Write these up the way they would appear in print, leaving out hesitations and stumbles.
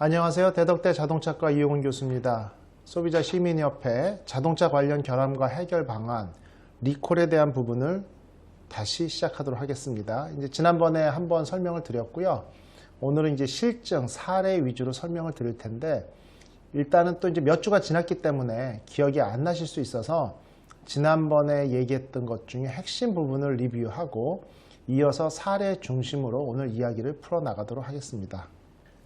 안녕하세요. 대덕대 자동차과 이용훈 교수입니다. 소비자 시민협회 자동차 관련 결함과 해결 방안, 리콜에 대한 부분을 다시 시작하도록 하겠습니다. 이제 지난번에 한번 설명을 드렸고요. 오늘은 이제 실증, 사례 위주로 설명을 드릴 텐데, 일단은 또 이제 몇 주가 지났기 때문에 기억이 안 나실 수 있어서 지난번에 얘기했던 것 중에 핵심 부분을 리뷰하고 이어서 사례 중심으로 오늘 이야기를 풀어나가도록 하겠습니다.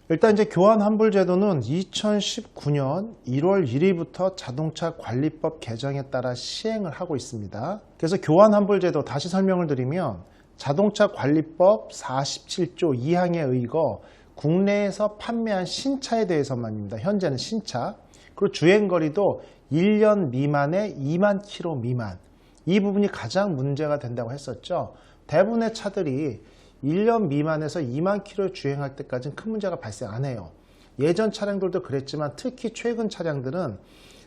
일단 이제 교환 환불 제도는 2019년 1월 1일부터 자동차 관리법 개정에 따라 시행을 하고 있습니다. 그래서 교환 환불 제도 다시 설명을 드리면 자동차 관리법 47조 2항에 의거 국내에서 판매한 신차에 대해서만입니다. 현재는 신차. 그리고 주행거리도 1년 미만의 2만 킬로 미만. 이 부분이 가장 문제가 된다고 했었죠. 대부분의 차들이 1년 미만에서 2만 킬로 주행할 때까지는 큰 문제가 발생 안 해요. 예전 차량들도 그랬지만 특히 최근 차량들은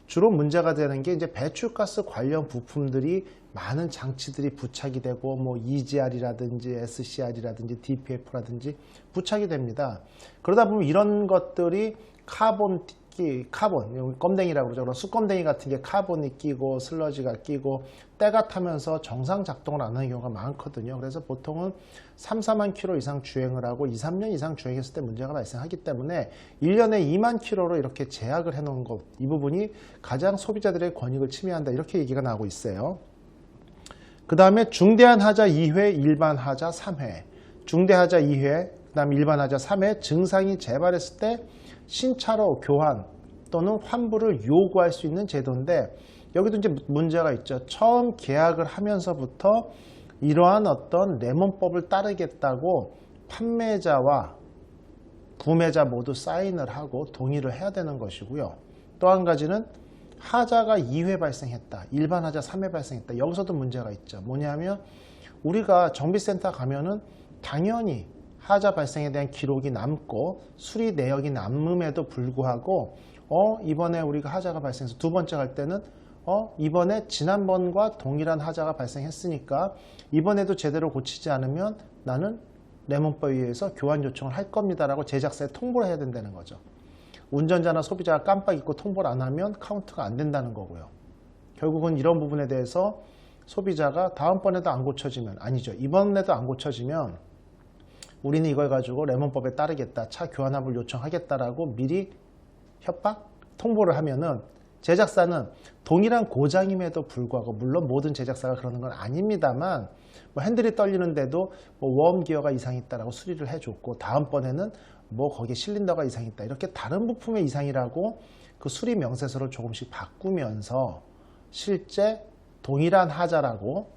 주로 문제가 되는 게 이제 배출가스 관련 부품들이 많은 장치들이 부착이 되고 뭐 EGR이라든지 SCR이라든지 DPF라든지 부착이 됩니다. 그러다 보면 이런 것들이 카본, 껌댕이라고 그러죠. 수껌댕이 같은 게 카본이 끼고 슬러지가 끼고 때가 타면서 정상 작동을 안 하는 경우가 많거든요. 그래서 보통은 3, 4만 킬로 이상 주행을 하고 2, 3년 이상 주행했을 때 문제가 발생하기 때문에 1년에 2만 킬로로 이렇게 제약을 해놓은 것, 이 부분이 가장 소비자들의 권익을 침해한다, 이렇게 얘기가 나오고 있어요. 그 다음에 중대한 하자 2회, 일반 하자 3회. 중대하자 2회, 그 다음에 일반 하자 3회 증상이 재발했을 때 신차로 교환 또는 환불을 요구할 수 있는 제도인데, 여기도 이제 문제가 있죠. 처음 계약을 하면서부터 이러한 어떤 레몬법을 따르겠다고 판매자와 구매자 모두 사인을 하고 동의를 해야 되는 것이고요. 또 한 가지는 하자가 2회 발생했다, 일반 하자 3회 발생했다. 여기서도 문제가 있죠. 뭐냐면 우리가 정비센터 가면은 당연히 하자 발생에 대한 기록이 남고 수리 내역이 남음에도 불구하고 이번에 우리가 하자가 발생해서 두 번째 갈 때는 이번에 지난번과 동일한 하자가 발생했으니까 이번에도 제대로 고치지 않으면 나는 레몬법에 의해서 교환 요청을 할 겁니다 라고 제작사에 통보를 해야 된다는 거죠. 운전자나 소비자가 깜빡 잊고 통보를 안 하면 카운트가 안 된다는 거고요. 결국은 이런 부분에 대해서 소비자가 다음번에도 안 고쳐지면, 아니죠, 이번에도 안 고쳐지면 우리는 이걸 가지고 레몬법에 따르겠다, 차 교환 환불 요청하겠다라고 미리 협박, 통보를 하면은 제작사는 동일한 고장임에도 불구하고, 물론 모든 제작사가 그러는 건 아닙니다만, 뭐 핸들이 떨리는데도 뭐 웜 기어가 이상이 있다라고 수리를 해줬고, 다음번에는 뭐 거기에 실린더가 이상이 있다, 이렇게 다른 부품의 이상이라고 그 수리 명세서를 조금씩 바꾸면서 실제 동일한 하자라고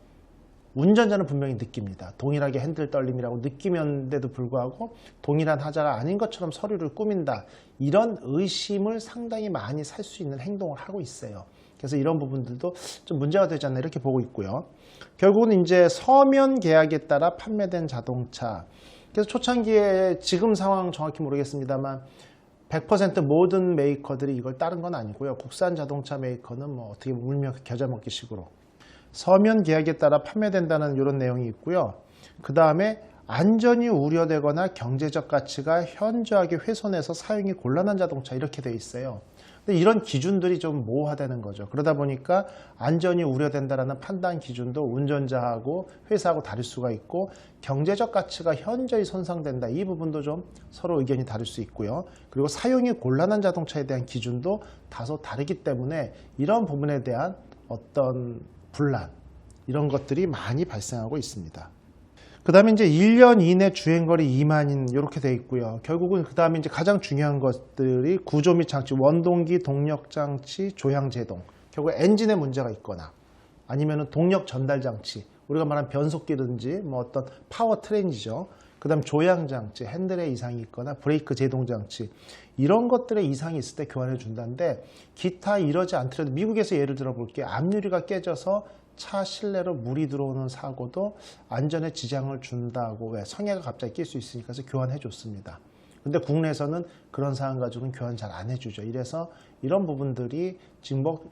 운전자는 분명히 느낍니다. 동일하게 핸들 떨림이라고 느끼면데도 불구하고 동일한 하자가 아닌 것처럼 서류를 꾸민다, 이런 의심을 상당히 많이 살 수 있는 행동을 하고 있어요. 그래서 이런 부분들도 좀 문제가 되지 않나, 이렇게 보고 있고요. 결국은 이제 서면 계약에 따라 판매된 자동차, 그래서 초창기에, 지금 상황 정확히 모르겠습니다만 100% 모든 메이커들이 이걸 따른 건 아니고요. 국산 자동차 메이커는 뭐 어떻게 울며 겨자 먹기 식으로 서면 계약에 따라 판매된다는 이런 내용이 있고요. 그 다음에 안전이 우려되거나 경제적 가치가 현저하게 훼손해서 사용이 곤란한 자동차, 이렇게 돼 있어요. 근데 이런 기준들이 좀 모호하다는 거죠. 그러다 보니까 안전이 우려된다라는 판단 기준도 운전자하고 회사하고 다를 수가 있고, 경제적 가치가 현저히 손상된다, 이 부분도 좀 서로 의견이 다를 수 있고요. 그리고 사용이 곤란한 자동차에 대한 기준도 다소 다르기 때문에 이런 부분에 대한 어떤 분란, 이런 것들이 많이 발생하고 있습니다. 그 다음에 이제 1년 이내 주행거리 2만인 이렇게 돼 있고요. 결국은 그 다음에 이제 가장 중요한 것들이 구조 및 장치, 원동기, 동력 장치, 조향 제동. 결국 엔진에 문제가 있거나 아니면은 동력 전달 장치, 우리가 말한 변속기든지 뭐 어떤 파워 트레인이죠. 그 다음 조향 장치, 핸들에 이상이 있거나 브레이크 제동 장치, 이런 것들에 이상이 있을 때 교환해 준다는데, 기타 이러지 않더라도 미국에서 예를 들어 볼게요. 앞유리가 깨져서 차 실내로 물이 들어오는 사고도 안전에 지장을 준다고, 왜 성에가 갑자기 낄 수 있으니까 해서 교환해 줬습니다. 근데 국내에서는 그런 사안 가지고는 교환 잘 안 해주죠. 이래서 이런 부분들이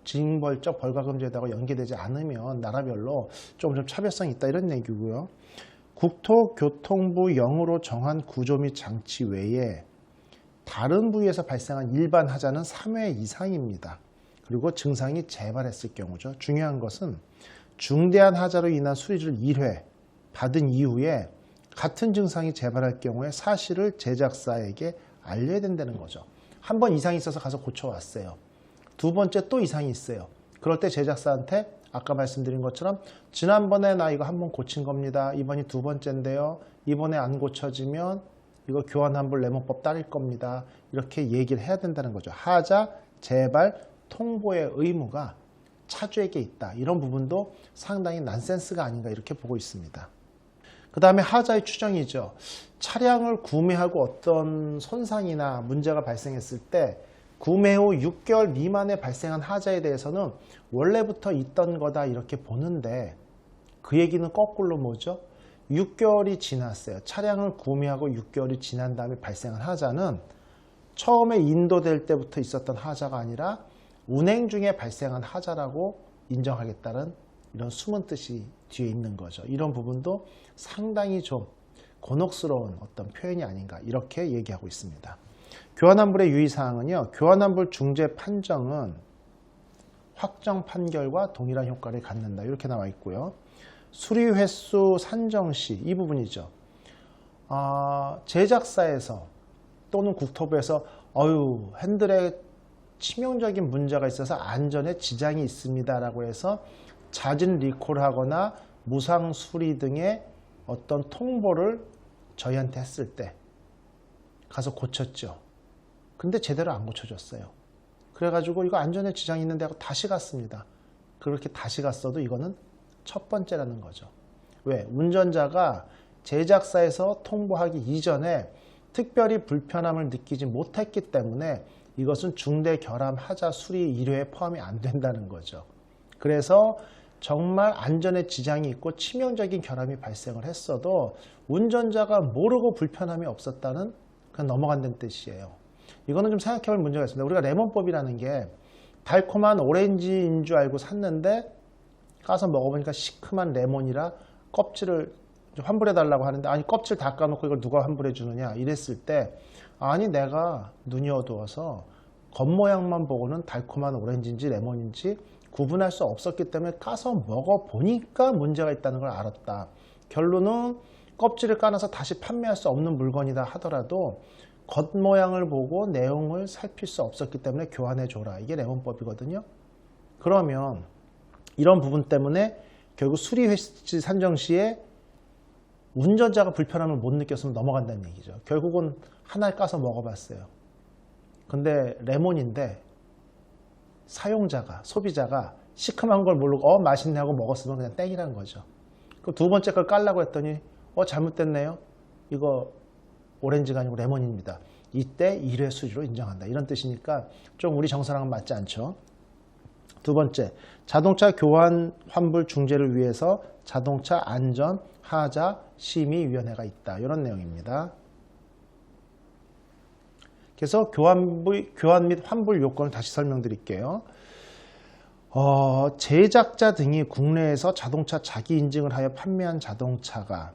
징벌적 벌과금 제도하고 연계되지 않으면 나라별로 좀 차별성이 있다, 이런 얘기고요. 국토교통부 0으로 정한 구조 및 장치 외에 다른 부위에서 발생한 일반 하자는 3회 이상입니다. 그리고 증상이 재발했을 경우죠. 중요한 것은 중대한 하자로 인한 수리를 1회 받은 이후에 같은 증상이 재발할 경우에 사실을 제작사에게 알려야 된다는 거죠. 한 번 이상이 있어서 가서 고쳐왔어요. 두 번째 또 이상이 있어요. 그럴 때 제작사한테 아까 말씀드린 것처럼 지난번에 나 이거 한 번 고친 겁니다. 이번이 두 번째인데요. 이번에 안 고쳐지면 이거 교환 환불 레몬법 따를 겁니다. 이렇게 얘기를 해야 된다는 거죠. 하자 재발 통보의 의무가 차주에게 있다. 이런 부분도 상당히 난센스가 아닌가 이렇게 보고 있습니다. 그 다음에 하자의 추정이죠. 차량을 구매하고 어떤 손상이나 문제가 발생했을 때 구매 후 6개월 미만에 발생한 하자에 대해서는 원래부터 있던 거다 이렇게 보는데 그 얘기는 거꾸로 뭐죠? 6개월이 지났어요. 차량을 구매하고 6개월이 지난 다음에 발생한 하자는 처음에 인도될 때부터 있었던 하자가 아니라 운행 중에 발생한 하자라고 인정하겠다는 이런 숨은 뜻이 뒤에 있는 거죠. 이런 부분도 상당히 좀 곤혹스러운 어떤 표현이 아닌가 이렇게 얘기하고 있습니다. 교환환불의 유의사항은요. 교환환불 중재 판정은 확정 판결과 동일한 효과를 갖는다. 이렇게 나와 있고요. 수리 횟수 산정 시 이 부분이죠. 제작사에서 또는 국토부에서 핸들에 치명적인 문제가 있어서 안전에 지장이 있습니다 라고 해서 잦은 리콜하거나 무상 수리 등의 어떤 통보를 저희한테 했을 때 가서 고쳤죠. 근데 제대로 안 고쳐줬어요. 그래가지고 이거 안전에 지장이 있는데 하고 다시 갔습니다. 그렇게 다시 갔어도 이거는 첫 번째라는 거죠. 왜? 운전자가 제작사에서 통보하기 이전에 특별히 불편함을 느끼지 못했기 때문에 이것은 중대 결함 하자 수리 1회에 포함이 안 된다는 거죠. 그래서 정말 안전에 지장이 있고 치명적인 결함이 발생을 했어도 운전자가 모르고 불편함이 없었다는 그냥 넘어간다는 뜻이에요. 이거는 좀 생각해 볼 문제가 있습니다. 우리가 레몬법이라는 게 달콤한 오렌지인 줄 알고 샀는데 까서 먹어보니까 시큼한 레몬이라 껍질을 환불해 달라고 하는데 아니 껍질 다 까놓고 이걸 누가 환불해 주느냐 이랬을 때 아니 내가 눈이 어두워서 겉모양만 보고는 달콤한 오렌지인지 레몬인지 구분할 수 없었기 때문에 까서 먹어보니까 문제가 있다는 걸 알았다. 결론은 껍질을 까놔서 다시 판매할 수 없는 물건이다 하더라도 겉모양을 보고 내용을 살필 수 없었기 때문에 교환해 줘라. 이게 레몬법이거든요. 그러면 이런 부분 때문에 결국 수리 횟수 산정 시에 운전자가 불편함을 못 느꼈으면 넘어간다는 얘기죠. 결국은 하나를 까서 먹어봤어요. 근데 레몬인데 사용자가, 소비자가 시큼한 걸 모르고 맛있네 하고 먹었으면 그냥 땡이라는 거죠. 그 두 번째 걸 깔라고 했더니 잘못됐네요. 이거 오렌지가 아니고 레몬입니다. 이때 1회 수리로 인정한다. 이런 뜻이니까 좀 우리 정서랑은 맞지 않죠. 두 번째, 자동차 교환 환불 중재를 위해서 자동차 안전 하자 심의위원회가 있다. 이런 내용입니다. 그래서 교환 및 환불 요건을 다시 설명드릴게요. 제작자 등이 국내에서 자동차 자기 인증을 하여 판매한 자동차가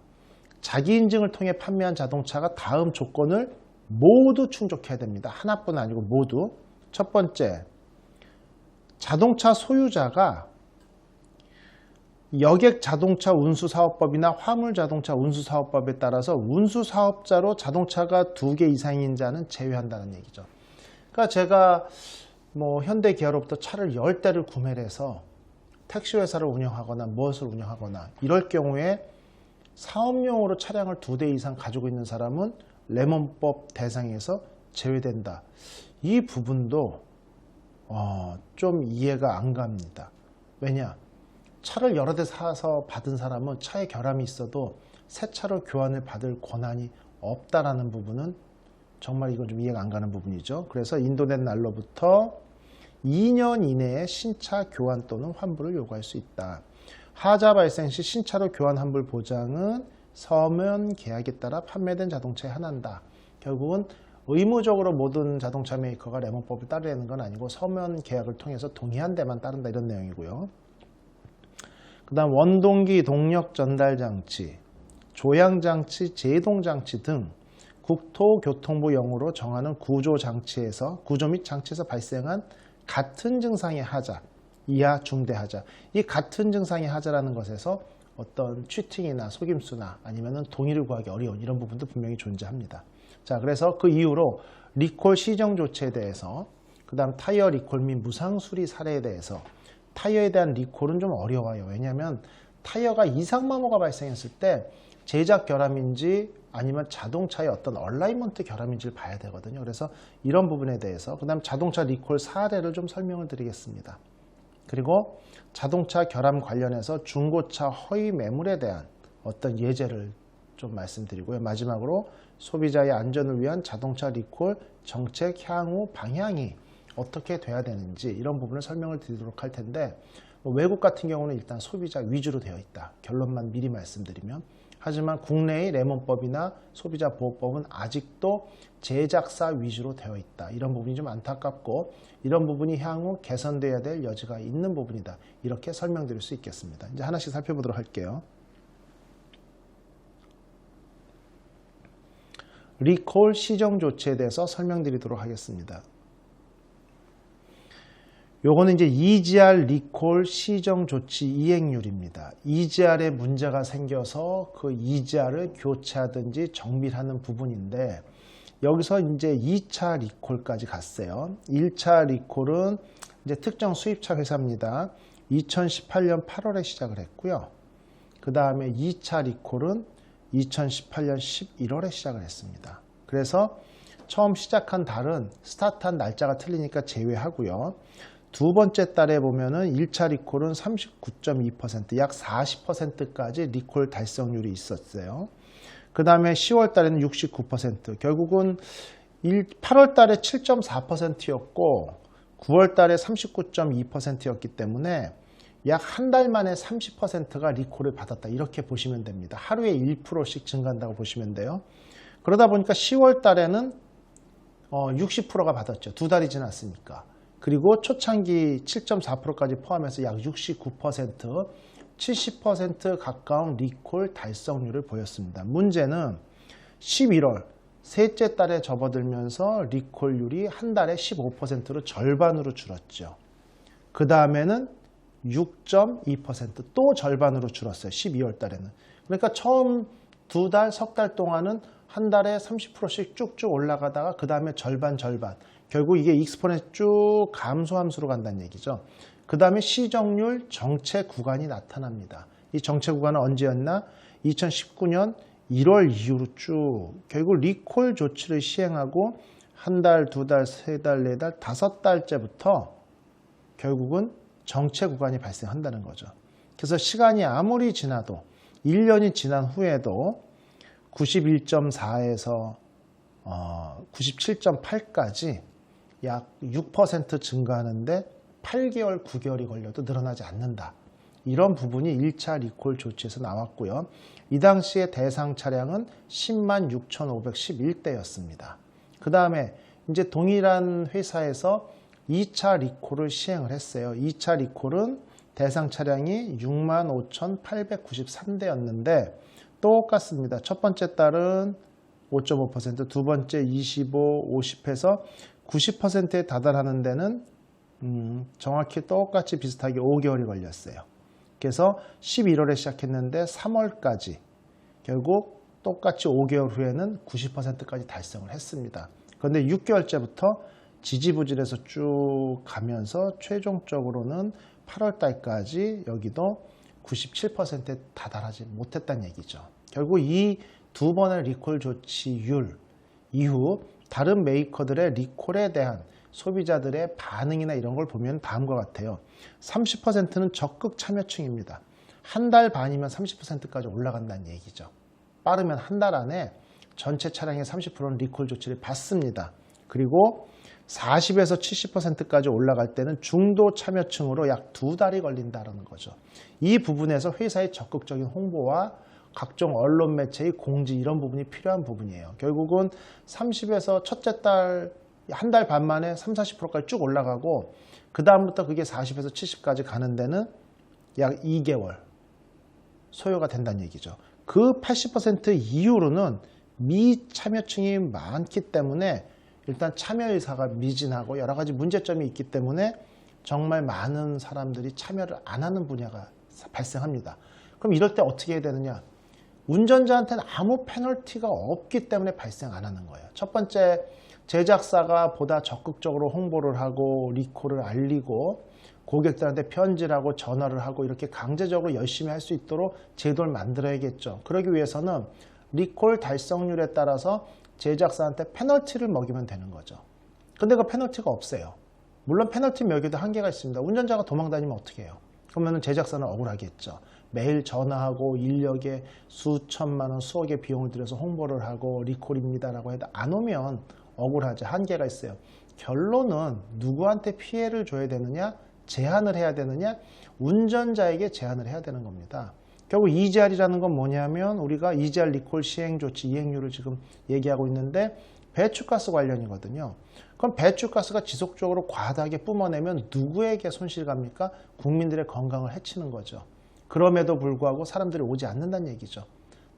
자기 인증을 통해 판매한 자동차가 다음 조건을 모두 충족해야 됩니다. 하나뿐 아니고 모두. 첫 번째, 자동차 소유자가 여객 자동차 운수사업법이나 화물자동차 운수사업법에 따라서 운수사업자로 자동차가 2개 이상인 자는 제외한다는 얘기죠. 그러니까 제가 현대기아로부터 차를 10대를 구매를 해서 택시회사를 운영하거나 무엇을 운영하거나 이럴 경우에 사업용으로 차량을 2대 이상 가지고 있는 사람은 레몬법 대상에서 제외된다. 이 부분도 좀 이해가 안 갑니다. 왜냐? 차를 여러 대 사서 받은 사람은 차에 결함이 있어도 새 차로 교환을 받을 권한이 없다라는 부분은 정말 이건 좀 이해가 안 가는 부분이죠. 그래서 인도된 날로부터 2년 이내에 신차 교환 또는 환불을 요구할 수 있다. 하자 발생 시 신차로 교환 환불 보장은 서면 계약에 따라 판매된 자동차에 한한다. 결국은 의무적으로 모든 자동차 메이커가 레몬법을 따르는 건 아니고 서면 계약을 통해서 동의한 데만 따른다 이런 내용이고요. 그 다음 원동기 동력 전달 장치, 조향 장치, 제동 장치 등 국토교통부령으로 정하는 구조 및 장치에서 발생한 같은 증상의 하자, 이하 중대하자. 이 같은 증상의 하자라는 것에서 어떤 치팅이나 속임수나 아니면 동의를 구하기 어려운 이런 부분도 분명히 존재합니다. 자, 그래서 그 이후로 리콜 시정 조치에 대해서, 그 다음 타이어 리콜 및 무상 수리 사례에 대해서, 타이어에 대한 리콜은 좀 어려워요. 왜냐하면 타이어가 이상 마모가 발생했을 때 제작 결함인지 아니면 자동차의 어떤 얼라이먼트 결함인지를 봐야 되거든요. 그래서 이런 부분에 대해서, 그 다음 자동차 리콜 사례를 좀 설명을 드리겠습니다. 그리고 자동차 결함 관련해서 중고차 허위 매물에 대한 어떤 예제를 좀 말씀드리고요. 마지막으로 소비자의 안전을 위한 자동차 리콜 정책 향후 방향이 어떻게 돼야 되는지 이런 부분을 설명을 드리도록 할 텐데, 외국 같은 경우는 일단 소비자 위주로 되어 있다. 결론만 미리 말씀드리면. 하지만 국내의 레몬법이나 소비자보호법은 아직도 제작사 위주로 되어 있다. 이런 부분이 좀 안타깝고, 이런 부분이 향후 개선돼야 될 여지가 있는 부분이다. 이렇게 설명드릴 수 있겠습니다. 이제 하나씩 살펴보도록 할게요. 리콜 시정 조치에 대해서 설명드리도록 하겠습니다. 요거는 이제 EGR 리콜 시정 조치 이행률입니다. EGR에 문제가 생겨서 그 EGR을 교체하든지 정비하는 부분인데, 여기서 이제 2차 리콜까지 갔어요. 1차 리콜은 이제 특정 수입차 회사입니다. 2018년 8월에 시작을 했고요. 그 다음에 2차 리콜은 2018년 11월에 시작을 했습니다. 그래서 처음 시작한 달은 스타트한 날짜가 틀리니까 제외하고요. 두 번째 달에 보면은 1차 리콜은 39.2%, 약 40%까지 리콜 달성률이 있었어요. 그 다음에 10월 달에는 69%, 결국은 8월 달에 7.4%였고 9월 달에 39.2%였기 때문에 약 한 달 만에 30%가 리콜을 받았다. 이렇게 보시면 됩니다. 하루에 1%씩 증가한다고 보시면 돼요. 그러다 보니까 10월 달에는 60%가 받았죠. 두 달이 지났으니까. 그리고 초창기 7.4%까지 포함해서 약 69%, 70% 가까운 리콜 달성률을 보였습니다. 문제는 11월, 셋째 달에 접어들면서 리콜률이 한 달에 15%로 절반으로 줄었죠. 그 다음에는 6.2%, 또 절반으로 줄었어요. 12월 달에는. 그러니까 처음 두 달, 석 달 동안은 한 달에 30%씩 쭉쭉 올라가다가 그 다음에 절반. 결국 이게 익스포넨트 쭉 감소 함수로 간다는 얘기죠. 그 다음에 시정률 정체 구간이 나타납니다. 이 정체 구간은 언제였나? 2019년 1월 이후로 쭉 결국 리콜 조치를 시행하고 한 달, 두 달, 세 달, 네 달, 다섯 달째부터 결국은 정체 구간이 발생한다는 거죠. 그래서 시간이 아무리 지나도 1년이 지난 후에도 91.4에서 97.8까지 약 6% 증가하는데 8개월, 9개월이 걸려도 늘어나지 않는다. 이런 부분이 1차 리콜 조치에서 나왔고요. 이 당시에 대상 차량은 10만 6,511대였습니다. 그 다음에 이제 동일한 회사에서 2차 리콜을 시행을 했어요. 2차 리콜은 대상 차량이 6만 5,893대였는데 똑같습니다. 첫 번째 달은 5.5%, 두 번째 25, 50해서 90%에 다달하는 데는 정확히 똑같이 비슷하게 5개월이 걸렸어요. 그래서 11월에 시작했는데 3월까지 결국 똑같이 5개월 후에는 90%까지 달성을 했습니다. 그런데 6개월째부터 지지부진해서 쭉 가면서 최종적으로는 8월 달까지 여기도 97%에 다달하지 못했다는 얘기죠. 결국 이 두 번의 리콜 조치율 이후 다른 메이커들의 리콜에 대한 소비자들의 반응이나 이런 걸 보면 다음과 같아요. 30%는 적극 참여층입니다. 한 달 반이면 30%까지 올라간다는 얘기죠. 빠르면 한 달 안에 전체 차량의 30%는 리콜 조치를 받습니다. 그리고 40에서 70%까지 올라갈 때는 중도 참여층으로 약 두 달이 걸린다는 거죠. 이 부분에서 회사의 적극적인 홍보와 각종 언론 매체의 공지 이런 부분이 필요한 부분이에요. 결국은 30에서 첫째 달 한 달 반 만에 30, 40%까지 쭉 올라가고 그 다음부터 그게 40에서 70까지 가는 데는 약 2개월 소요가 된다는 얘기죠. 그 80% 이후로는 미참여층이 많기 때문에 일단 참여 의사가 미진하고 여러 가지 문제점이 있기 때문에 정말 많은 사람들이 참여를 안 하는 분야가 발생합니다. 그럼 이럴 때 어떻게 해야 되느냐? 운전자한테는 아무 페널티가 없기 때문에 발생 안 하는 거예요. 첫 번째, 제작사가 보다 적극적으로 홍보를 하고 리콜을 알리고 고객들한테 편지를 하고 전화를 하고 이렇게 강제적으로 열심히 할 수 있도록 제도를 만들어야겠죠. 그러기 위해서는 리콜 달성률에 따라서 제작사한테 페널티를 먹이면 되는 거죠. 근데 그 페널티가 없어요. 물론 페널티 매기도 한계가 있습니다. 운전자가 도망다니면 어떻게 해요? 그러면 제작사는 억울하겠죠. 매일 전화하고 인력에 수천만 원, 수억의 비용을 들여서 홍보를 하고 리콜입니다라고 해도 안 오면 억울하죠. 한계가 있어요. 결론은 누구한테 피해를 줘야 되느냐? 제한을 해야 되느냐? 운전자에게 제한을 해야 되는 겁니다. 결국 EGR이라는 건 뭐냐면 우리가 EGR 리콜 시행 조치 이행률을 지금 얘기하고 있는데 배출가스 관련이거든요. 그럼 배출가스가 지속적으로 과다하게 뿜어내면 누구에게 손실 갑니까? 국민들의 건강을 해치는 거죠. 그럼에도 불구하고 사람들이 오지 않는다는 얘기죠.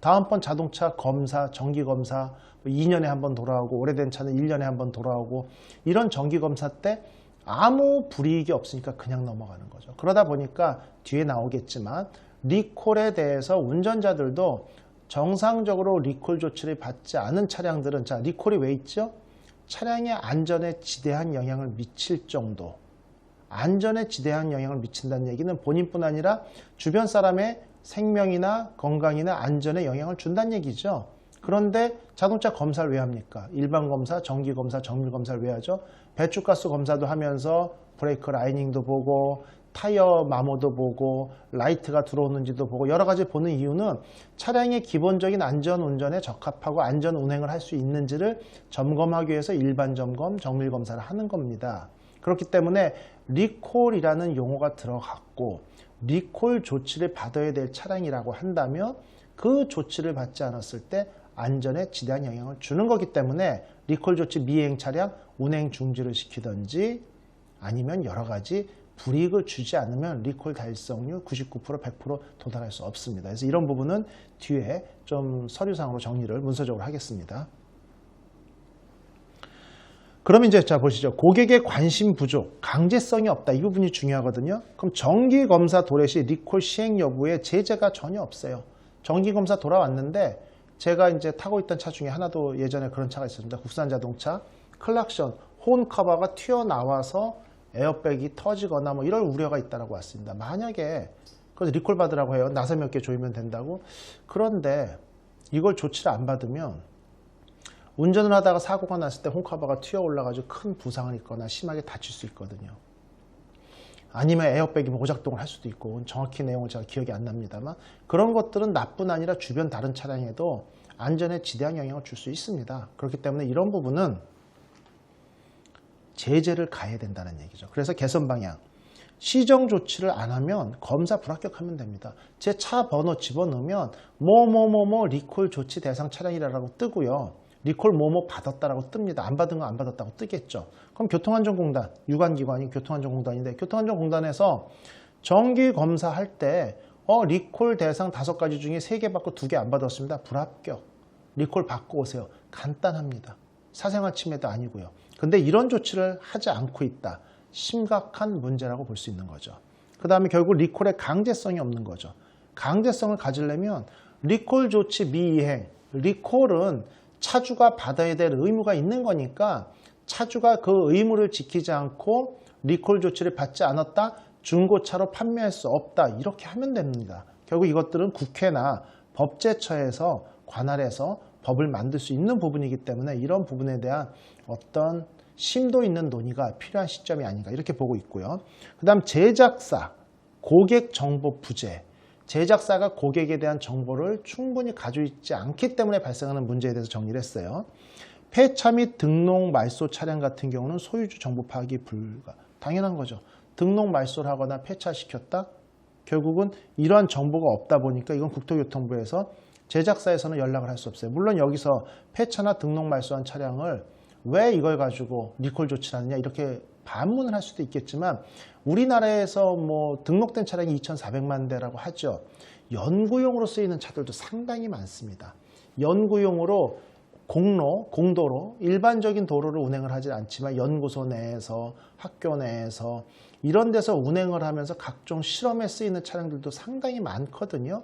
다음번 자동차 검사, 정기검사 2년에 한 번 돌아오고 오래된 차는 1년에 한 번 돌아오고 이런 정기검사 때 아무 불이익이 없으니까 그냥 넘어가는 거죠. 그러다 보니까 뒤에 나오겠지만 리콜에 대해서 운전자들도 정상적으로 리콜 조치를 받지 않은 차량들은 자 리콜이 왜 있죠? 차량의 안전에 지대한 영향을 미칠 정도 안전에 지대한 영향을 미친다는 얘기는 본인뿐 아니라 주변 사람의 생명이나 건강이나 안전에 영향을 준다는 얘기죠. 그런데 자동차 검사를 왜 합니까? 일반 검사, 정기 검사, 정밀 검사를 왜 하죠? 배출가스 검사도 하면서 브레이크 라이닝도 보고 타이어 마모도 보고 라이트가 들어오는지도 보고 여러 가지 보는 이유는 차량의 기본적인 안전 운전에 적합하고 안전 운행을 할 수 있는지를 점검하기 위해서 일반 점검, 정밀 검사를 하는 겁니다. 그렇기 때문에 리콜이라는 용어가 들어갔고 리콜 조치를 받아야 될 차량이라고 한다면 그 조치를 받지 않았을 때 안전에 지대한 영향을 주는 거기 때문에 리콜 조치 미행 차량 운행 중지를 시키든지 아니면 여러 가지 불이익을 주지 않으면 리콜 달성률 99% 100% 도달할 수 없습니다. 그래서 이런 부분은 뒤에 좀 서류상으로 정리를 문서적으로 하겠습니다. 그럼 이제 자 보시죠. 고객의 관심 부족, 강제성이 없다. 이 부분이 중요하거든요. 그럼 정기검사 도래 시 리콜 시행 여부에 제재가 전혀 없어요. 정기검사 돌아왔는데 제가 이제 타고 있던 차 중에 하나도 예전에 그런 차가 있었습니다. 국산 자동차 클락션, 혼 커버가 튀어나와서 에어백이 터지거나 뭐 이럴 우려가 있다고 왔습니다. 만약에 그래서 리콜 받으라고 해요. 나사 몇 개 조이면 된다고. 그런데 이걸 조치를 안 받으면 운전을 하다가 사고가 났을 때 홈커버가 튀어 올라가지고 큰 부상을 입거나 심하게 다칠 수 있거든요. 아니면 에어백이 오작동을 할 수도 있고 정확히 내용을 제가 기억이 안 납니다만 그런 것들은 나뿐 아니라 주변 다른 차량에도 안전에 지대한 영향을 줄 수 있습니다. 그렇기 때문에 이런 부분은 제재를 가해야 된다는 얘기죠. 그래서 개선 방향. 시정 조치를 안 하면 검사 불합격하면 됩니다. 제 차 번호 집어넣으면 뭐뭐뭐뭐 리콜 조치 대상 차량이라고 뜨고요. 리콜 뭐뭐 받았다라고 뜹니다. 안 받은 거 안 받았다고 뜨겠죠. 그럼 교통안전공단, 유관기관이 교통안전공단인데 교통안전공단에서 정기 검사할 때 리콜 대상 5가지 중에 3개 받고 2개 안 받았습니다. 불합격. 리콜 받고 오세요. 간단합니다. 사생활 침해도 아니고요. 근데 이런 조치를 하지 않고 있다. 심각한 문제라고 볼 수 있는 거죠. 그 다음에 결국 리콜의 강제성이 없는 거죠. 강제성을 가지려면 리콜 조치 미이행, 리콜은 차주가 받아야 될 의무가 있는 거니까 차주가 그 의무를 지키지 않고 리콜 조치를 받지 않았다, 중고차로 판매할 수 없다 이렇게 하면 됩니다. 결국 이것들은 국회나 법제처에서 관할해서 법을 만들 수 있는 부분이기 때문에 이런 부분에 대한 어떤 심도 있는 논의가 필요한 시점이 아닌가 이렇게 보고 있고요. 그 다음 제작사, 고객 정보 부재. 제작사가 고객에 대한 정보를 충분히 가지고 있지 않기 때문에 발생하는 문제에 대해서 정리를 했어요. 폐차 및 등록 말소 차량 같은 경우는 소유주 정보 파악이 불가. 당연한 거죠. 등록 말소를 하거나 폐차시켰다? 결국은 이러한 정보가 없다 보니까 이건 국토교통부에서 제작사에서는 연락을 할 수 없어요. 물론 여기서 폐차나 등록 말소한 차량을 왜 이걸 가지고 리콜 조치를 하느냐 이렇게 반문을 할 수도 있겠지만 우리나라에서 뭐 등록된 차량이 2,400만 대라고 하죠. 연구용으로 쓰이는 차들도 상당히 많습니다. 연구용으로 공로, 공도로 일반적인 도로를 운행을 하지 않지만 연구소 내에서 학교 내에서 이런 데서 운행을 하면서 각종 실험에 쓰이는 차량들도 상당히 많거든요.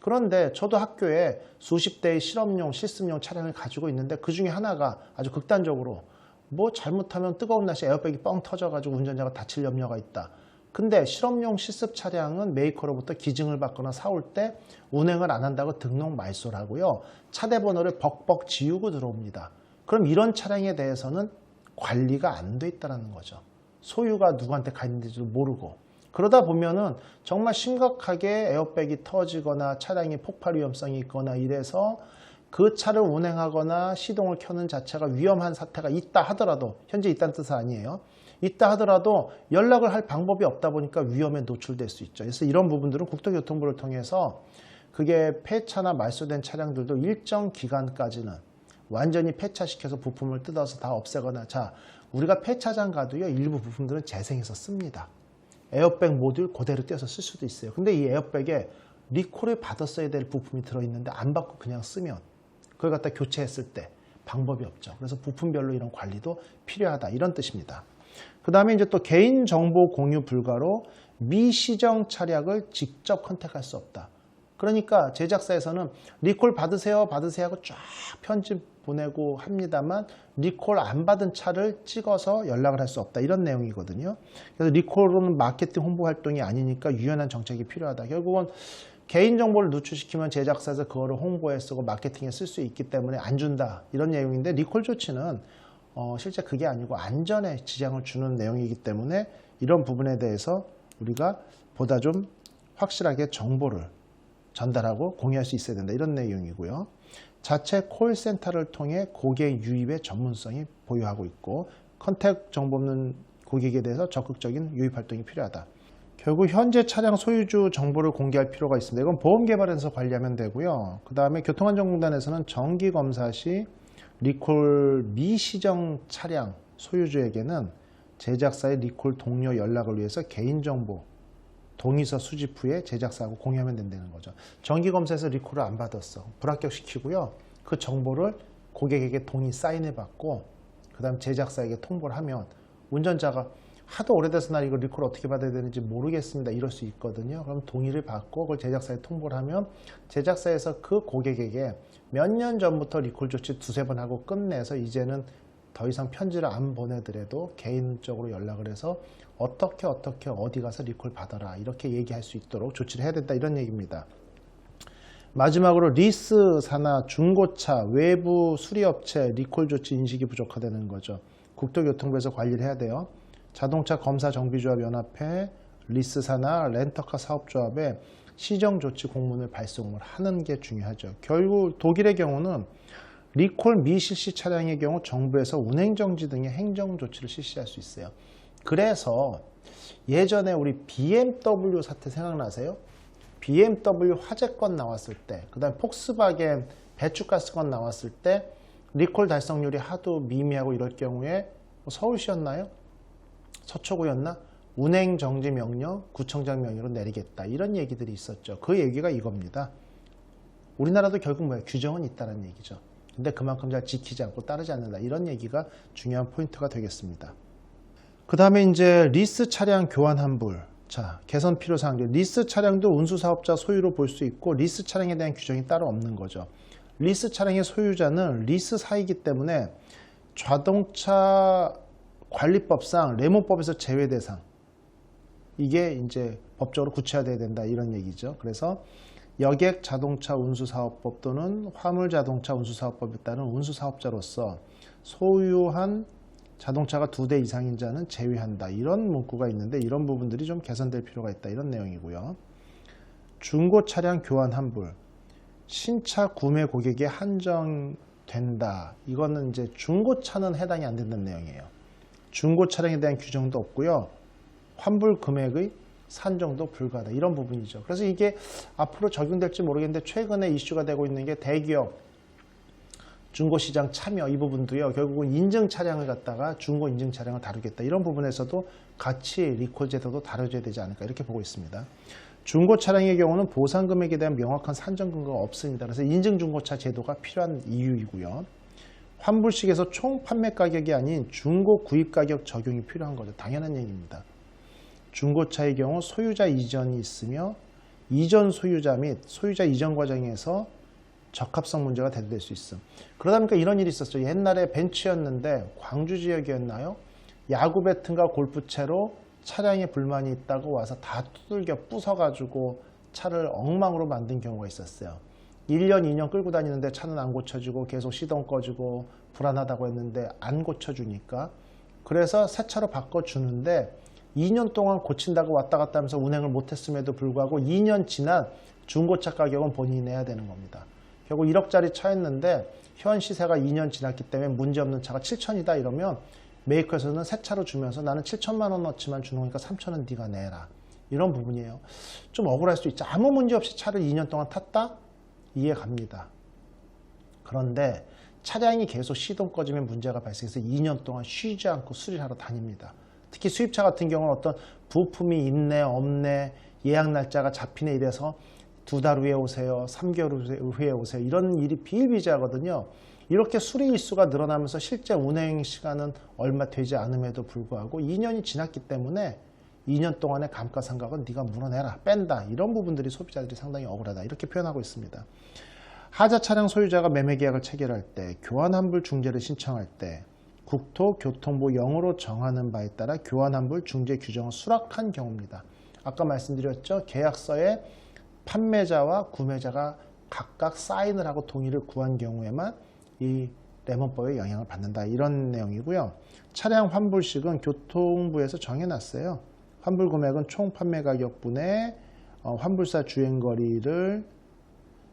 그런데 저도 학교에 수십 대의 실험용, 실습용 차량을 가지고 있는데 그 중에 하나가 아주 극단적으로 뭐 잘못하면 뜨거운 날씨에 에어백이 뻥 터져가지고 운전자가 다칠 염려가 있다. 근데 실험용 실습 차량은 메이커로부터 기증을 받거나 사올 때 운행을 안 한다고 등록 말소를 하고요. 차대 번호를 벅벅 지우고 들어옵니다. 그럼 이런 차량에 대해서는 관리가 안 돼 있다는 거죠. 소유가 누구한테 가 있는지도 모르고. 그러다 보면은 정말 심각하게 에어백이 터지거나 차량이 폭발 위험성이 있거나 이래서 그 차를 운행하거나 시동을 켜는 자체가 위험한 사태가 있다 하더라도, 현재 있다는 뜻은 아니에요. 있다 하더라도 연락을 할 방법이 없다 보니까 위험에 노출될 수 있죠. 그래서 이런 부분들은 국토교통부를 통해서 그게 폐차나 말소된 차량들도 일정 기간까지는 완전히 폐차시켜서 부품을 뜯어서 다 없애거나, 자, 우리가 폐차장 가도요, 일부 부품들은 재생해서 씁니다. 에어백 모듈 그대로 떼서 쓸 수도 있어요. 근데 이 에어백에 리콜을 받았어야 될 부품이 들어있는데 안 받고 그냥 쓰면 그걸 갖다 교체했을 때 방법이 없죠. 그래서 부품별로 이런 관리도 필요하다, 이런 뜻입니다. 그 다음에 이제 또 개인정보 공유 불가로 미시정 차량을 직접 컨택할 수 없다. 그러니까 제작사에서는 리콜 받으세요 하고 쫙 편집 보내고 합니다만 리콜 안 받은 차를 찍어서 연락을 할 수 없다, 이런 내용이거든요. 그래서 리콜은 마케팅 홍보 활동이 아니니까 유연한 정책이 필요하다. 결국은 개인정보를 누출시키면 제작사에서 그거를 홍보에 쓰고 마케팅에 쓸 수 있기 때문에 안 준다, 이런 내용인데, 리콜 조치는 실제 그게 아니고 안전에 지장을 주는 내용이기 때문에 이런 부분에 대해서 우리가 보다 좀 확실하게 정보를 전달하고 공유할 수 있어야 된다, 이런 내용이고요. 자체 콜센터를 통해 고객 유입의 전문성이 보유하고 있고, 컨택 정보 없는 고객에 대해서 적극적인 유입 활동이 필요하다. 결국 현재 차량 소유주 정보를 공개할 필요가 있습니다. 이건 보험개발에서 관리하면 되고요. 그 다음에 교통안전공단에서는 정기검사 시 리콜 미시정 차량 소유주에게는 제작사의 리콜 동료 연락을 위해서 개인정보 동의서 수집 후에 제작사하고 공유하면 된다는 거죠. 정기검사에서 리콜을 안 받았어. 불합격시키고요. 그 정보를 고객에게 동의 사인해 받고 그 다음 제작사에게 통보를 하면 운전자가 하도 오래돼서 나 이거 리콜 어떻게 받아야 되는지 모르겠습니다, 이럴 수 있거든요. 그럼 동의를 받고 그걸 제작사에 통보를 하면 제작사에서 그 고객에게 몇 년 전부터 리콜 조치 두세 번 하고 끝내서 이제는 더 이상 편지를 안 보내더라도 개인적으로 연락을 해서 어떻게 어디 가서 리콜 받아라, 이렇게 얘기할 수 있도록 조치를 해야 된다, 이런 얘기입니다. 마지막으로 리스사나 중고차, 외부 수리업체 리콜 조치 인식이 부족하다는 거죠. 국토교통부에서 관리를 해야 돼요. 자동차 검사 정비조합 연합회, 리스사나 렌터카 사업조합에 시정조치 공문을 발송을 하는 게 중요하죠. 결국 독일의 경우는 리콜 미실시 차량의 경우 정부에서 운행정지 등의 행정조치를 실시할 수 있어요. 그래서 예전에 우리 BMW 사태 생각나세요? BMW 화재건 나왔을 때, 그 다음에 폭스바겐 배출가스건 나왔을 때 리콜 달성률이 하도 미미하고 이럴 경우에 서울시였나요? 서초구였나? 운행정지 명령, 구청장 명령으로 내리겠다, 이런 얘기들이 있었죠. 그 얘기가 이겁니다. 우리나라도 결국 뭐예요? 규정은 있다는 얘기죠. 근데 그만큼 잘 지키지 않고 따르지 않는다, 이런 얘기가 중요한 포인트가 되겠습니다. 그 다음에 이제 리스 차량 교환 환불. 자, 개선 필요사항들. 리스 차량도 운수사업자 소유로 볼 수 있고 리스 차량에 대한 규정이 따로 없는 거죠. 리스 차량의 소유자는 리스사이기 때문에 자동차 관리법상 레모법에서 제외 대상, 이게 이제 법적으로 구체화돼야 된다, 이런 얘기죠. 그래서 여객 자동차 운수사업법 또는 화물 자동차 운수사업법에 따른 운수사업자로서 소유한 자동차가 2대 이상인 자는 제외한다, 이런 문구가 있는데 이런 부분들이 좀 개선될 필요가 있다, 이런 내용이고요. 중고 차량 교환 환불, 신차 구매 고객에 한정된다. 이거는 이제 중고차는 해당이 안 된다는 내용이에요. 중고 차량에 대한 규정도 없고요. 환불 금액의 산정도 불가하다, 이런 부분이죠. 그래서 이게 앞으로 적용될지 모르겠는데 최근에 이슈가 되고 있는 게 대기업 중고시장 참여, 이 부분도요. 결국은 인증 차량을 갖다가 중고 인증 차량을 다루겠다, 이런 부분에서도 같이 리콜 제도도 다뤄줘야 되지 않을까, 이렇게 보고 있습니다. 중고 차량의 경우는 보상 금액에 대한 명확한 산정 근거가 없습니다. 그래서 인증 중고차 제도가 필요한 이유이고요. 환불식에서 총 판매 가격이 아닌 중고 구입 가격 적용이 필요한 거죠. 당연한 얘기입니다. 중고차의 경우 소유자 이전이 있으며 이전 소유자 및 소유자 이전 과정에서 적합성 문제가 대두될 수 있음. 그러다 보니까 이런 일이 있었죠. 옛날에 벤츠였는데 광주 지역이었나요? 야구 배트인가 골프채로 차량에 불만이 있다고 와서 다 두들겨 부숴가지고 차를 엉망으로 만든 경우가 있었어요. 1년, 2년 끌고 다니는데 차는 안 고쳐주고 계속 시동 꺼주고 불안하다고 했는데 안 고쳐주니까 그래서 새 차로 바꿔주는데 2년 동안 고친다고 왔다 갔다 하면서 운행을 못했음에도 불구하고 2년 지난 중고차 가격은 본인이 내야 되는 겁니다. 결국 1억짜리 차였는데 현 시세가 2년 지났기 때문에 문제없는 차가 7천이다 이러면 메이커에서는 새 차로 주면서 나는 7천만 원어치만 주는 거니까 3천은 네가 내라. 이런 부분이에요. 좀 억울할 수 있죠. 아무 문제 없이 차를 2년 동안 탔다? 이해 갑니다. 그런데 차량이 계속 시동 꺼지면 문제가 발생해서 2년 동안 쉬지 않고 수리를 하러 다닙니다. 특히 수입차 같은 경우는 어떤 부품이 있네 없네 예약 날짜가 잡히네 이래서 2달 후에 오세요 3개월 후에 오세요 이런 일이 비일비재하거든요. 이렇게 수리 일수가 늘어나면서 실제 운행 시간은 얼마 되지 않음에도 불구하고 2년이 지났기 때문에 2년 동안의 감가상각은 네가 물어내라 뺀다 이런 부분들이 소비자들이 상당히 억울하다 이렇게 표현하고 있습니다. 하자 차량 소유자가 매매 계약을 체결할 때 교환환불 중재를 신청할 때 국토교통부 0으로 정하는 바에 따라 교환환불 중재 규정을 수락한 경우입니다. 아까 말씀드렸죠. 계약서에 판매자와 구매자가 각각 사인을 하고 동의를 구한 경우에만 이 레몬법의 영향을 받는다. 이런 내용이고요. 차량 환불식은 교통부에서 정해놨어요. 환불 금액은 총 판매 가격분의 환불사 주행거리를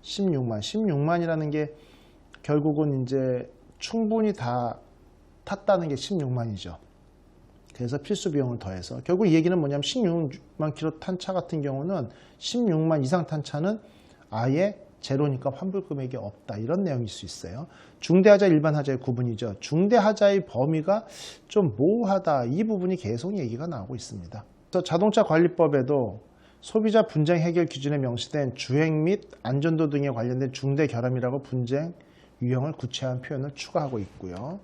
16만이라는 게 결국은 이제 충분히 다 탔다는 게 16만이죠. 그래서 필수 비용을 더해서 결국 이 얘기는 뭐냐면 16만 킬로 탄 차 같은 경우는 16만 이상 탄 차는 아예 제로니까 환불 금액이 없다. 이런 내용일 수 있어요. 중대하자 일반하자의 구분이죠. 중대하자의 범위가 좀 모호하다. 이 부분이 계속 얘기가 나오고 있습니다. 그래서 자동차 관리법에도 소비자 분쟁 해결 기준에 명시된 주행 및 안전도 등에 관련된 중대 결함이라고 분쟁 유형을 구체화한 표현을 추가하고 있고요.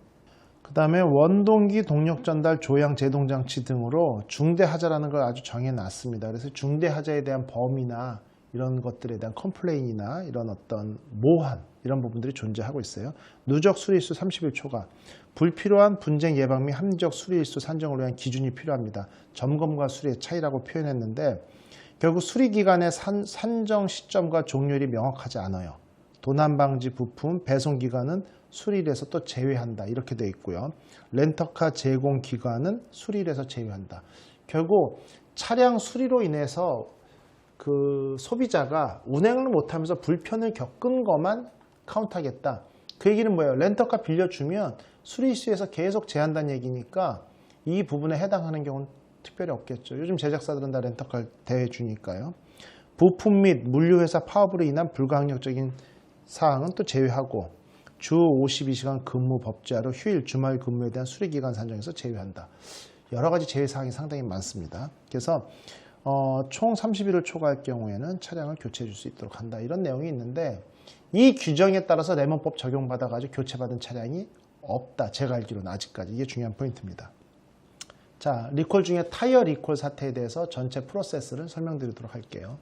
그 다음에 원동기 동력 전달 조향 제동 장치 등으로 중대하자라는 걸 아주 정해놨습니다. 그래서 중대하자에 대한 범위나 이런 것들에 대한 컴플레인이나 이런 어떤 모호한 이런 부분들이 존재하고 있어요. 누적 수리일수 30일 초과, 불필요한 분쟁 예방 및 합리적 수리일수 산정을 위한 기준이 필요합니다. 점검과 수리의 차이라고 표현했는데 결국 수리기간의 산정 시점과 종료일이 명확하지 않아요. 도난 방지 부품 배송 기간은 수리일에서 또 제외한다. 이렇게 되어 있고요. 렌터카 제공 기간은 수리일에서 제외한다. 결국 차량 수리로 인해서 그 소비자가 운행을 못하면서 불편을 겪은 것만 카운트하겠다. 그 얘기는 뭐예요? 렌터카 빌려주면 수리일수에서 계속 제한다는 얘기니까 이 부분에 해당하는 경우는 특별히 없겠죠. 요즘 제작사들은 다 렌터카를 대주니까요. 부품 및 물류회사 파업으로 인한 불가항력적인 사항은 또 제외하고 주 52시간 근무 법제화로 휴일, 주말 근무에 대한 수리기간 산정에서 제외한다. 여러 가지 제외사항이 상당히 많습니다. 그래서 총 30일을 초과할 경우에는 차량을 교체해 줄 수 있도록 한다. 이런 내용이 있는데 이 규정에 따라서 레몬법 적용받아가지고 교체받은 차량이 없다. 제가 알기로는 아직까지. 이게 중요한 포인트입니다. 자, 리콜 중에 타이어 리콜 사태에 대해서 전체 프로세스를 설명드리도록 할게요.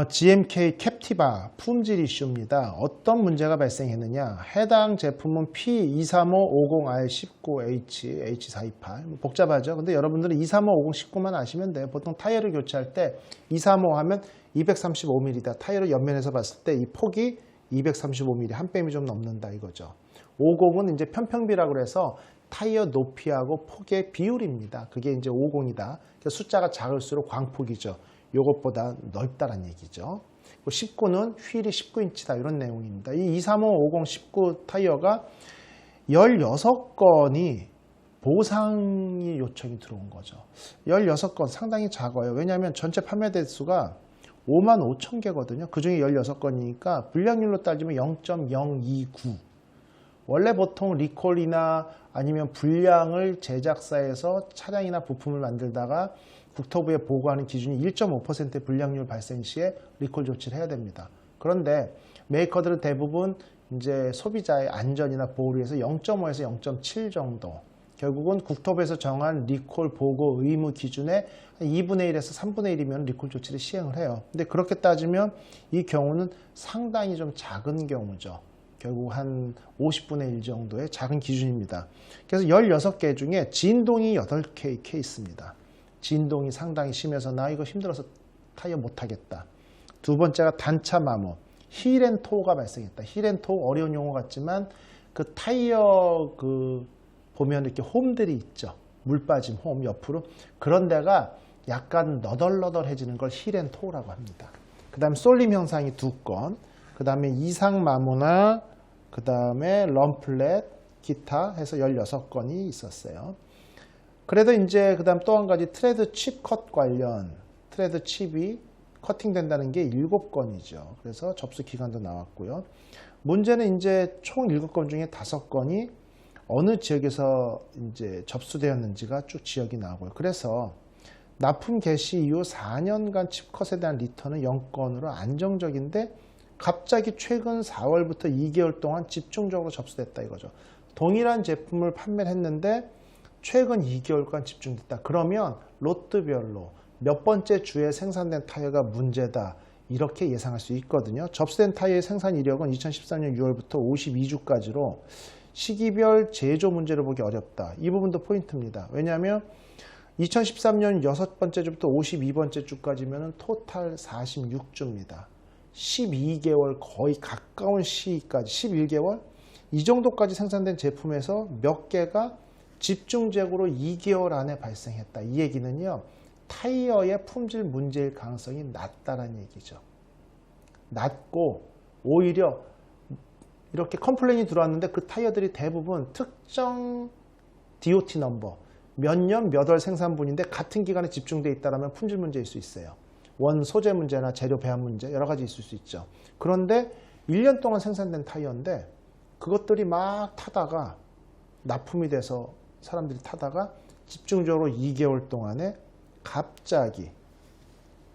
GMK 캡티바 품질 이슈입니다. 어떤 문제가 발생했느냐. 해당 제품은 P23550R19H, H428 복잡하죠. 근데 여러분들은 2355019만 아시면 돼요. 보통 타이어를 교체할 때 235 하면 235mm다. 타이어를 옆면에서 봤을 때 이 폭이 235mm, 한 뼘이 좀 넘는다 이거죠. 50은 이제 편평비라고 해서 타이어 높이하고 폭의 비율입니다. 그게 이제 50이다. 숫자가 작을수록 광폭이죠. 요것보다 넓다란 얘기죠. 19는 휠이 19인치다 이런 내용입니다. 이 2355019 타이어가 16건이 보상이 요청이 들어온 거죠. 16건 상당히 작아요. 왜냐하면 전체 판매 대수가 5만 5천 개거든요. 그 중에 16건이니까 불량률로 따지면 0.029. 원래 보통 리콜이나 아니면 불량을 제작사에서 차량이나 부품을 만들다가 국토부에 보고하는 기준이 1.5%의 불량률 발생 시에 리콜 조치를 해야 됩니다. 그런데 메이커들은 대부분 이제 소비자의 안전이나 보호를 위해서 0.5에서 0.7 정도, 결국은 국토부에서 정한 리콜 보고 의무 기준의 2분의 1에서 3분의 1이면 리콜 조치를 시행을 해요. 근데 그렇게 따지면 이 경우는 상당히 좀 작은 경우죠. 결국 한 50분의 1 정도의 작은 기준입니다. 그래서 16개 중에 진동이 8개의 케이스입니다. 진동이 상당히 심해서 나 이거 힘들어서 타이어 못하겠다. 두 번째가 단차 마모, 힐앤토가 발생했다. 힐앤토 어려운 용어 같지만 그 타이어 보면 이렇게 홈들이 있죠. 물 빠짐 홈 옆으로. 그런 데가 약간 너덜너덜해지는 걸 힐앤토라고 합니다. 그 다음에 쏠림 현상이 2건, 그 다음에 이상 마모나 그 다음에 럼플렛, 기타 해서 16건이 있었어요. 그래도 이제 그 다음 또 한 가지 트레드 칩 컷 관련, 트레드 칩이 커팅된다는 게 7건이죠. 그래서 접수 기간도 나왔고요. 문제는 이제 총 7건 중에 5건이 어느 지역에서 이제 접수되었는지가 쭉 지역이 나오고요. 그래서 납품 개시 이후 4년간 칩컷에 대한 리턴은 0건으로 안정적인데 갑자기 최근 4월부터 2개월 동안 집중적으로 접수됐다 이거죠. 동일한 제품을 판매를 했는데 최근 2개월간 집중됐다. 그러면 롯들별로 몇 번째 주에 생산된 타이어가 문제다. 이렇게 예상할 수 있거든요. 접수된 타이어의 생산 이력은 2013년 6월부터 52주까지로 시기별 제조 문제를 보기 어렵다. 이 부분도 포인트입니다. 왜냐하면 2013년 6번째 주부터 52번째 주까지면 토탈 46주입니다. 12개월 거의 가까운 시기까지 11개월? 이 정도까지 생산된 제품에서 몇 개가 집중적으로 2개월 안에 발생했다. 이 얘기는요. 타이어의 품질 문제일 가능성이 낮다는 얘기죠. 낮고 오히려 이렇게 컴플레인이 들어왔는데 그 타이어들이 대부분 특정 DOT 넘버 몇 년 몇 월 생산분인데 같은 기간에 집중되어 있다면 품질 문제일 수 있어요. 원 소재 문제나 재료 배합 문제 여러 가지 있을 수 있죠. 그런데 1년 동안 생산된 타이어인데 그것들이 막 타다가 납품이 돼서 사람들이 타다가 집중적으로 2개월 동안에 갑자기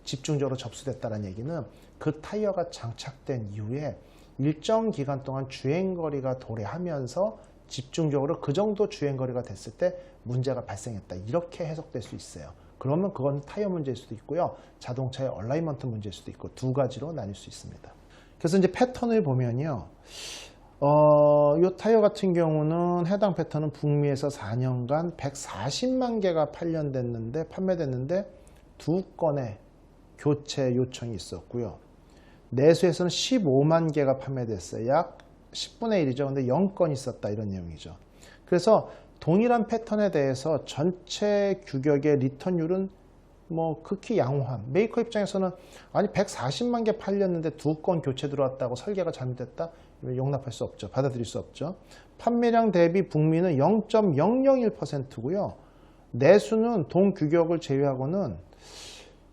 집중적으로 접수됐다는 얘기는 그 타이어가 장착된 이후에 일정 기간 동안 주행거리가 도래하면서 집중적으로 그 정도 주행거리가 됐을 때 문제가 발생했다. 이렇게 해석될 수 있어요. 그러면 그건 타이어 문제일 수도 있고요. 자동차의 얼라이먼트 문제일 수도 있고 두 가지로 나뉠 수 있습니다. 그래서 이제 패턴을 보면요. 이 타이어 같은 경우는 해당 패턴은 북미에서 4년간 140만 개가 판매됐는데 2건의 교체 요청이 있었고요. 내수에서는 15만 개가 판매됐어요. 약 10분의 1이죠. 근데 0건이 있었다 이런 내용이죠. 그래서 동일한 패턴에 대해서 전체 규격의 리턴율은 뭐 극히 양호한. 메이커 입장에서는 아니 140만 개 팔렸는데 2건 교체 들어왔다고 설계가 잘못됐다? 용납할 수 없죠. 받아들일 수 없죠. 판매량 대비 북미는 0.001%고요. 내수는 동 규격을 제외하고는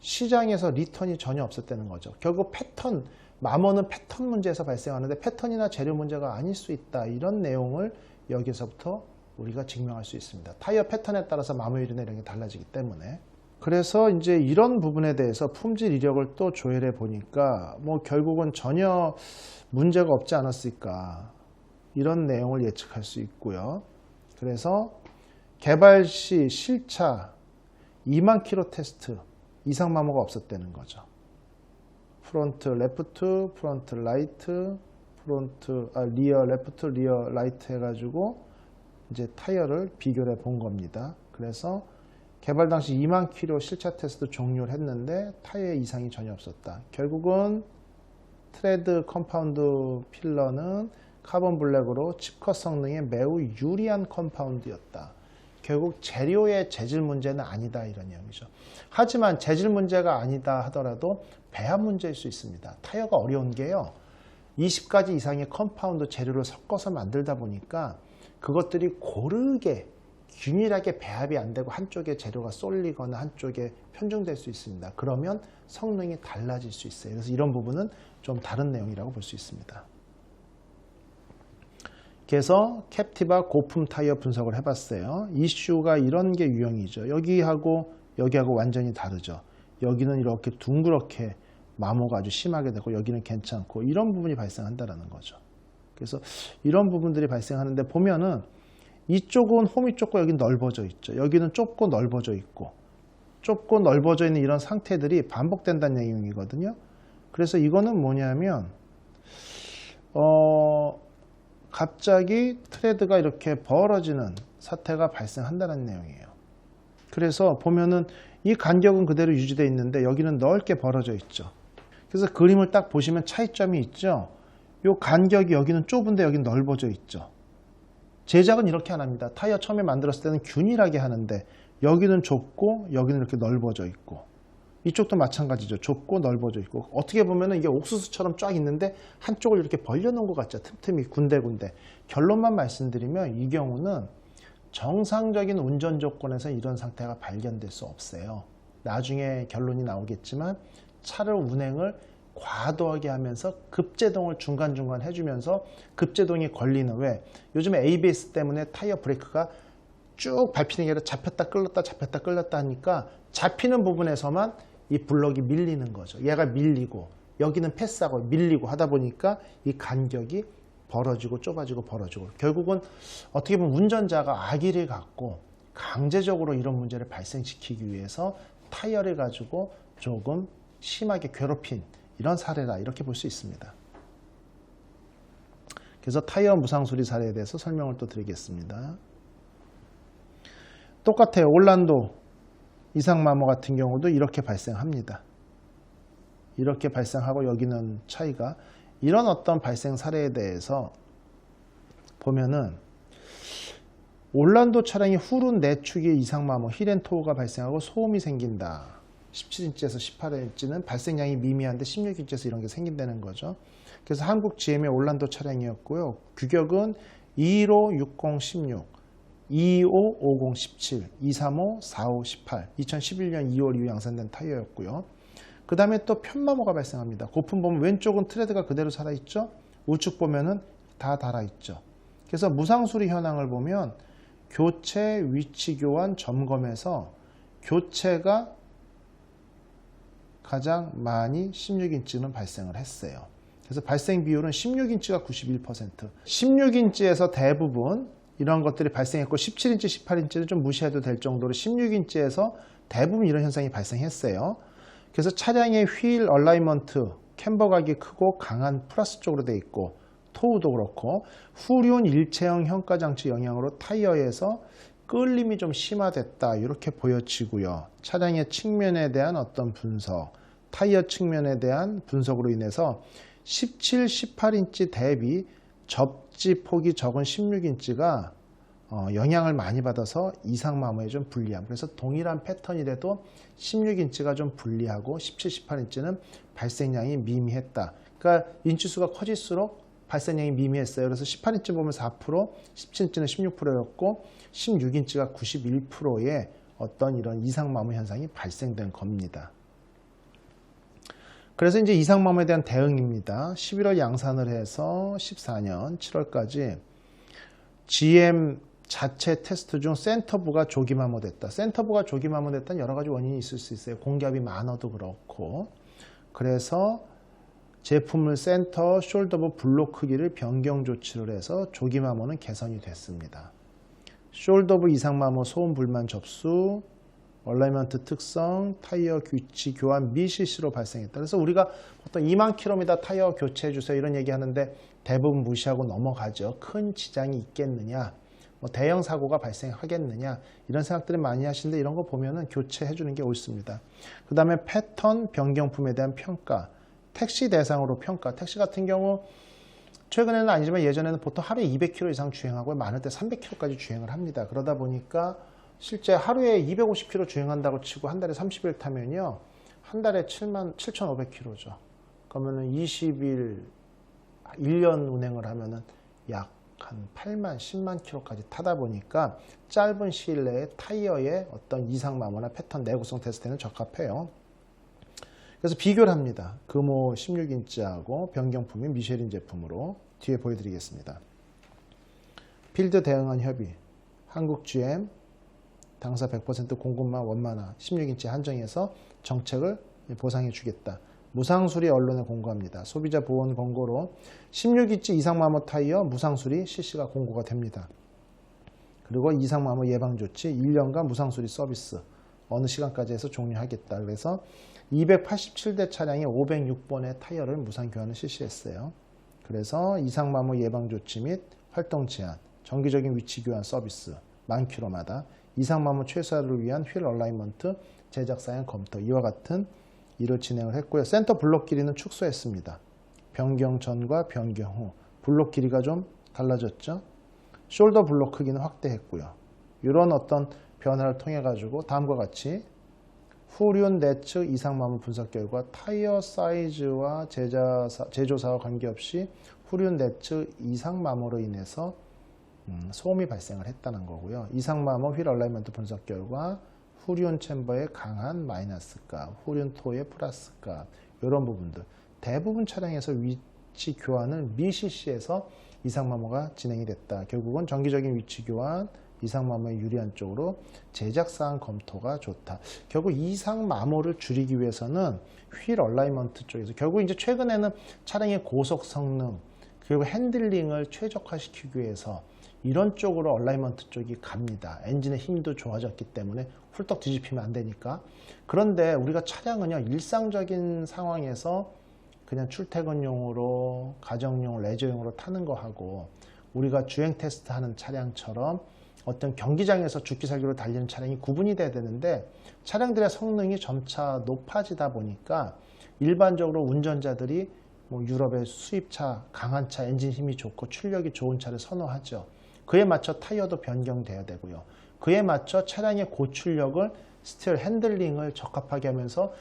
시장에서 리턴이 전혀 없었다는 거죠. 결국 패턴, 마모는 패턴 문제에서 발생하는데 패턴이나 재료 문제가 아닐 수 있다. 이런 내용을 여기서부터 우리가 증명할 수 있습니다. 타이어 패턴에 따라서 마모율이나 이런 게 달라지기 때문에. 그래서 이제 이런 부분에 대해서 품질 이력을 또 조회해 보니까 뭐 결국은 전혀 문제가 없지 않았을까. 이런 내용을 예측할 수 있고요. 그래서 개발 시 실차 2만 킬로 테스트 이상 마모가 없었다는 거죠. 프론트 레프트, 프론트 라이트, 리어 레프트, 리어 라이트 해가지고 이제 타이어를 비교를 해 본 겁니다. 그래서 개발 당시 2만 킬로 실차 테스트 종료를 했는데 타이어에 이상이 전혀 없었다. 결국은 트레드 컴파운드 필러는 카본 블랙으로 칩컷 성능에 매우 유리한 컴파운드였다. 결국 재료의 재질 문제는 아니다 이런 내용이죠. 하지만 재질 문제가 아니다 하더라도 배합 문제일 수 있습니다. 타이어가 어려운 게요. 20가지 이상의 컴파운드 재료를 섞어서 만들다 보니까 그것들이 고르게 균일하게 배합이 안 되고 한쪽에 재료가 쏠리거나 한쪽에 편중될 수 있습니다. 그러면 성능이 달라질 수 있어요. 그래서 이런 부분은 좀 다른 내용이라고 볼 수 있습니다. 그래서 캡티바 고품 타이어 분석을 해봤어요. 이슈가 이런 게 유형이죠. 여기하고 여기하고 완전히 다르죠. 여기는 이렇게 둥그렇게 마모가 아주 심하게 되고 여기는 괜찮고 이런 부분이 발생한다라는 거죠. 그래서 이런 부분들이 발생하는데 보면은 이쪽은 홈이 좁고 여기는 넓어져 있죠. 여기는 좁고 넓어져 있고 좁고 넓어져 있는 이런 상태들이 반복된다는 얘기거든요. 그래서 이거는 뭐냐면 갑자기 트레드가 이렇게 벌어지는 사태가 발생한다는 내용이에요. 그래서 보면은 이 간격은 그대로 유지되어 있는데 여기는 넓게 벌어져 있죠. 그래서 그림을 딱 보시면 차이점이 있죠. 이 간격이 여기는 좁은데 여기는 넓어져 있죠. 제작은 이렇게 안 합니다. 타이어 처음에 만들었을 때는 균일하게 하는데 여기는 좁고 여기는 이렇게 넓어져 있고 이쪽도 마찬가지죠. 좁고 넓어져 있고 어떻게 보면 이게 옥수수처럼 쫙 있는데 한쪽을 이렇게 벌려놓은 것 같죠. 틈틈이 군데군데. 결론만 말씀드리면 이 경우는 정상적인 운전 조건에서 이런 상태가 발견될 수 없어요. 나중에 결론이 나오겠지만 차를 운행을 과도하게 하면서 급제동을 중간중간 해주면서 급제동이 걸리는 왜 요즘에 ABS 때문에 타이어 브레이크가 쭉 밟히는 게 아니라 잡혔다 끌렸다 잡혔다 끌렸다 하니까 잡히는 부분에서만 이 블럭이 밀리는 거죠. 얘가 밀리고 여기는 패스하고 밀리고 하다 보니까 이 간격이 벌어지고 좁아지고 벌어지고 결국은 어떻게 보면 운전자가 악의를 갖고 강제적으로 이런 문제를 발생시키기 위해서 타이어를 가지고 조금 심하게 괴롭힌 이런 사례다 이렇게 볼 수 있습니다. 그래서 타이어 무상수리 사례에 대해서 설명을 또 드리겠습니다. 똑같아요. 올란도 이상마모 같은 경우도 이렇게 발생합니다. 이렇게 발생하고 여기는 차이가 이런 어떤 발생 사례에 대해서 보면은 올란도 차량이 후륜 내축의 이상마모 힐앤토우가 발생하고 소음이 생긴다. 17인치에서 18인치는 발생량이 미미한데 16인치에서 이런 게 생긴다는 거죠. 그래서 한국 GM의 올란도 차량이었고요. 규격은 215, 60, 16, 225, 50, 17, 235, 45, 18 2011년 2월 이후 양산된 타이어였고요. 그 다음에 또 편마모가 발생합니다. 고품 보면 왼쪽은 트레드가 그대로 살아있죠. 우측 보면은 다 달아있죠. 그래서 무상수리 현황을 보면 교체, 위치 교환, 점검에서 교체가 가장 많이 16인치는 발생을 했어요. 그래서 발생 비율은 16인치가 91%, 16인치에서 대부분 이런 것들이 발생했고 17인치, 18인치는 좀 무시해도 될 정도로 16인치에서 대부분 이런 현상이 발생했어요. 그래서 차량의 휠 얼라이먼트, 캠버각이 크고 강한 플러스 쪽으로 되어 있고 토우도 그렇고 후륜 일체형 현가장치 영향으로 타이어에서 끌림이 좀 심화됐다 이렇게 보여지고요. 차량의 측면에 대한 어떤 분석, 타이어 측면에 대한 분석으로 인해서 17, 18인치 대비 접지 폭이 적은 16인치가 영향을 많이 받아서 이상마모에 좀 불리함. 그래서 동일한 패턴이라도 16인치가 좀 불리하고 17, 18인치는 발생량이 미미했다. 그러니까 인치수가 커질수록 발생량이 미미했어요. 그래서 18인치 보면 4%, 17인치는 16%였고 16인치가 91%의 어떤 이런 이상마모 현상이 발생된 겁니다. 그래서 이제 이상마모에 대한 대응입니다. 11월 양산을 해서 14년 7월까지 GM 자체 테스트 중 센터부가 조기마모 됐다. 센터부가 조기마모 됐다는 여러 가지 원인이 있을 수 있어요. 공기압이 많아도 그렇고. 그래서 제품을 센터 숄더부 블록 크기를 변경 조치를 해서 조기마모는 개선이 됐습니다. 숄더부 이상마모 소음 불만 접수, 얼라이먼트 특성, 타이어 위치 교환 미실시로 발생했다. 그래서 우리가 보통 2만 킬로미터 타이어 교체해 주세요 이런 얘기 하는데 대부분 무시하고 넘어가죠. 큰 지장이 있겠느냐, 뭐 대형 사고가 발생하겠느냐 이런 생각들을 많이 하시는데 이런 거 보면은 교체해 주는 게 옳습니다. 그 다음에 패턴 변경품에 대한 평가, 택시 대상으로 평가. 택시 같은 경우 최근에는 아니지만 예전에는 보통 하루에 200km 이상 주행하고 많을 때 300km까지 주행을 합니다. 그러다 보니까 실제 하루에 250km 주행한다고 치고 한 달에 30일 타면요. 한 달에 7,500km죠. 그러면은 20일, 1년 운행을 하면은 약 한 8만, 10만 킬로까지 타다 보니까 짧은 시일 내에 타이어의 어떤 이상마모나 패턴 내구성 테스트에는 적합해요. 그래서 비교를 합니다. 금호 16인치하고 변경품인 미쉐린 제품으로 뒤에 보여드리겠습니다. 필드 대응한 협의, 한국 GM 당사 100% 공급만 원만화 16인치 한정해서 정책을 보상해 주겠다. 무상수리 언론에 공고합니다. 소비자 보건 권고로 16인치 이상 마모 타이어 무상수리 실시가 공고가 됩니다. 그리고 이상 마모 예방 조치 1년간 무상수리 서비스 어느 시간까지 해서 종료하겠다. 그래서 287대 차량에 506번의 타이어를 무상 교환을 실시했어요. 그래서 이상 마모 예방 조치 및 활동 제한, 정기적인 위치 교환 서비스, 만 킬로마다 이상 마모 최소화를 위한 휠 얼라이먼트 제작 사양 검토 이와 같은 일을 진행을 했고요. 센터 블록 길이는 축소했습니다. 변경 전과 변경 후 블록 길이가 좀 달라졌죠. 숄더 블록 크기는 확대했고요. 이런 어떤 변화를 통해 가지고 다음과 같이 후륜 내측 이상 마모 분석 결과 타이어 사이즈와 제조사와 관계없이 후륜 내측 이상 마모로 인해서 소음이 발생을 했다는 거고요. 이상 마모 휠 얼라이먼트 분석 결과 후륜 챔버의 강한 마이너스 값, 후륜 토의 플러스 값 이런 부분들 대부분 차량에서 위치 교환을 미실시해서 이상 마모가 진행이 됐다. 결국은 정기적인 위치 교환, 이상 마모에 유리한 쪽으로 제작사항 검토가 좋다. 결국 이상 마모를 줄이기 위해서는 휠 얼라이먼트 쪽에서 결국 이제 최근에는 차량의 고속 성능 그리고 핸들링을 최적화시키기 위해서 이런 쪽으로 얼라이먼트 쪽이 갑니다. 엔진의 힘도 좋아졌기 때문에 훌떡 뒤집히면 안 되니까. 그런데 우리가 차량은요 일상적인 상황에서 그냥 출퇴근용으로 가정용 레저용으로 타는 거하고 우리가 주행 테스트 하는 차량처럼 어떤 경기장에서 죽기 살기로 달리는 차량이 구분이 돼야 되는데 차량들의 성능이 점차 높아지다 보니까 일반적으로 운전자들이 뭐 유럽의 수입차, 강한 차, 엔진 힘이 좋고 출력이 좋은 차를 선호하죠. 그에 맞춰 타이어도 변경돼야 되고요. 그에 맞춰 차량의 고출력을 스티어 핸들링을 적합하게 하면서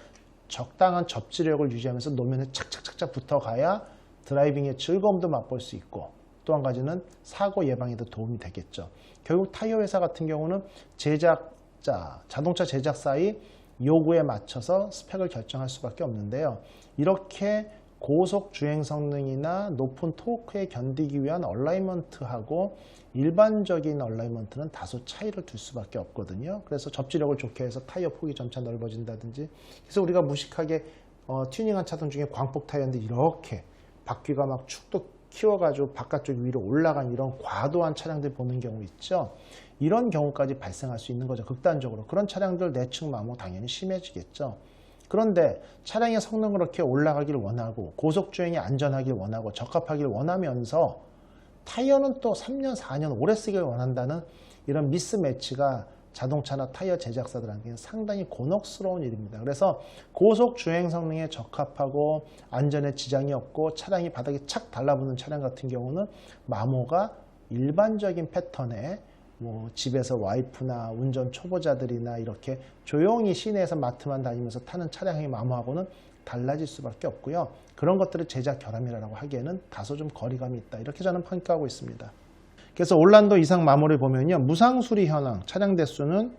적당한 접지력을 유지하면서 노면에 착착착착 붙어가야 드라이빙의 즐거움도 맛볼 수 있고 또 한 가지는 사고 예방에도 도움이 되겠죠. 결국 타이어 회사 같은 경우는 제작자, 자동차 제작사의 요구에 맞춰서 스펙을 결정할 수밖에 없는데요. 이렇게 고속 주행 성능이나 높은 토크에 견디기 위한 얼라이먼트하고 일반적인 얼라이먼트는 다소 차이를 둘 수밖에 없거든요. 그래서 접지력을 좋게 해서 타이어 폭이 점차 넓어진다든지 그래서 우리가 무식하게 튜닝한 차등 중에 광폭 타이어인데 이렇게 바퀴가 막 축도 키워가지고 바깥쪽 위로 올라간 이런 과도한 차량들 보는 경우 있죠. 이런 경우까지 발생할 수 있는 거죠. 극단적으로. 그런 차량들 내측 마모 당연히 심해지겠죠. 그런데 차량의 성능을 그렇게 올라가길 원하고 고속주행이 안전하길 원하고 적합하길 원하면서 타이어는 또 3년, 4년 오래 쓰길 원한다는 이런 미스매치가 자동차나 타이어 제작사들한테는 상당히 곤혹스러운 일입니다. 그래서 고속주행 성능에 적합하고 안전에 지장이 없고 차량이 바닥에 착 달라붙는 차량 같은 경우는 마모가 일반적인 패턴에 뭐 집에서 와이프나 운전 초보자들이나 이렇게 조용히 시내에서 마트만 다니면서 타는 차량의 마모하고는 달라질 수밖에 없고요. 그런 것들을 제작 결함이라고 하기에는 다소 좀 거리감이 있다. 이렇게 저는 평가하고 있습니다. 그래서 올란도 이상 마모를 보면요. 무상수리 현황 차량 대수는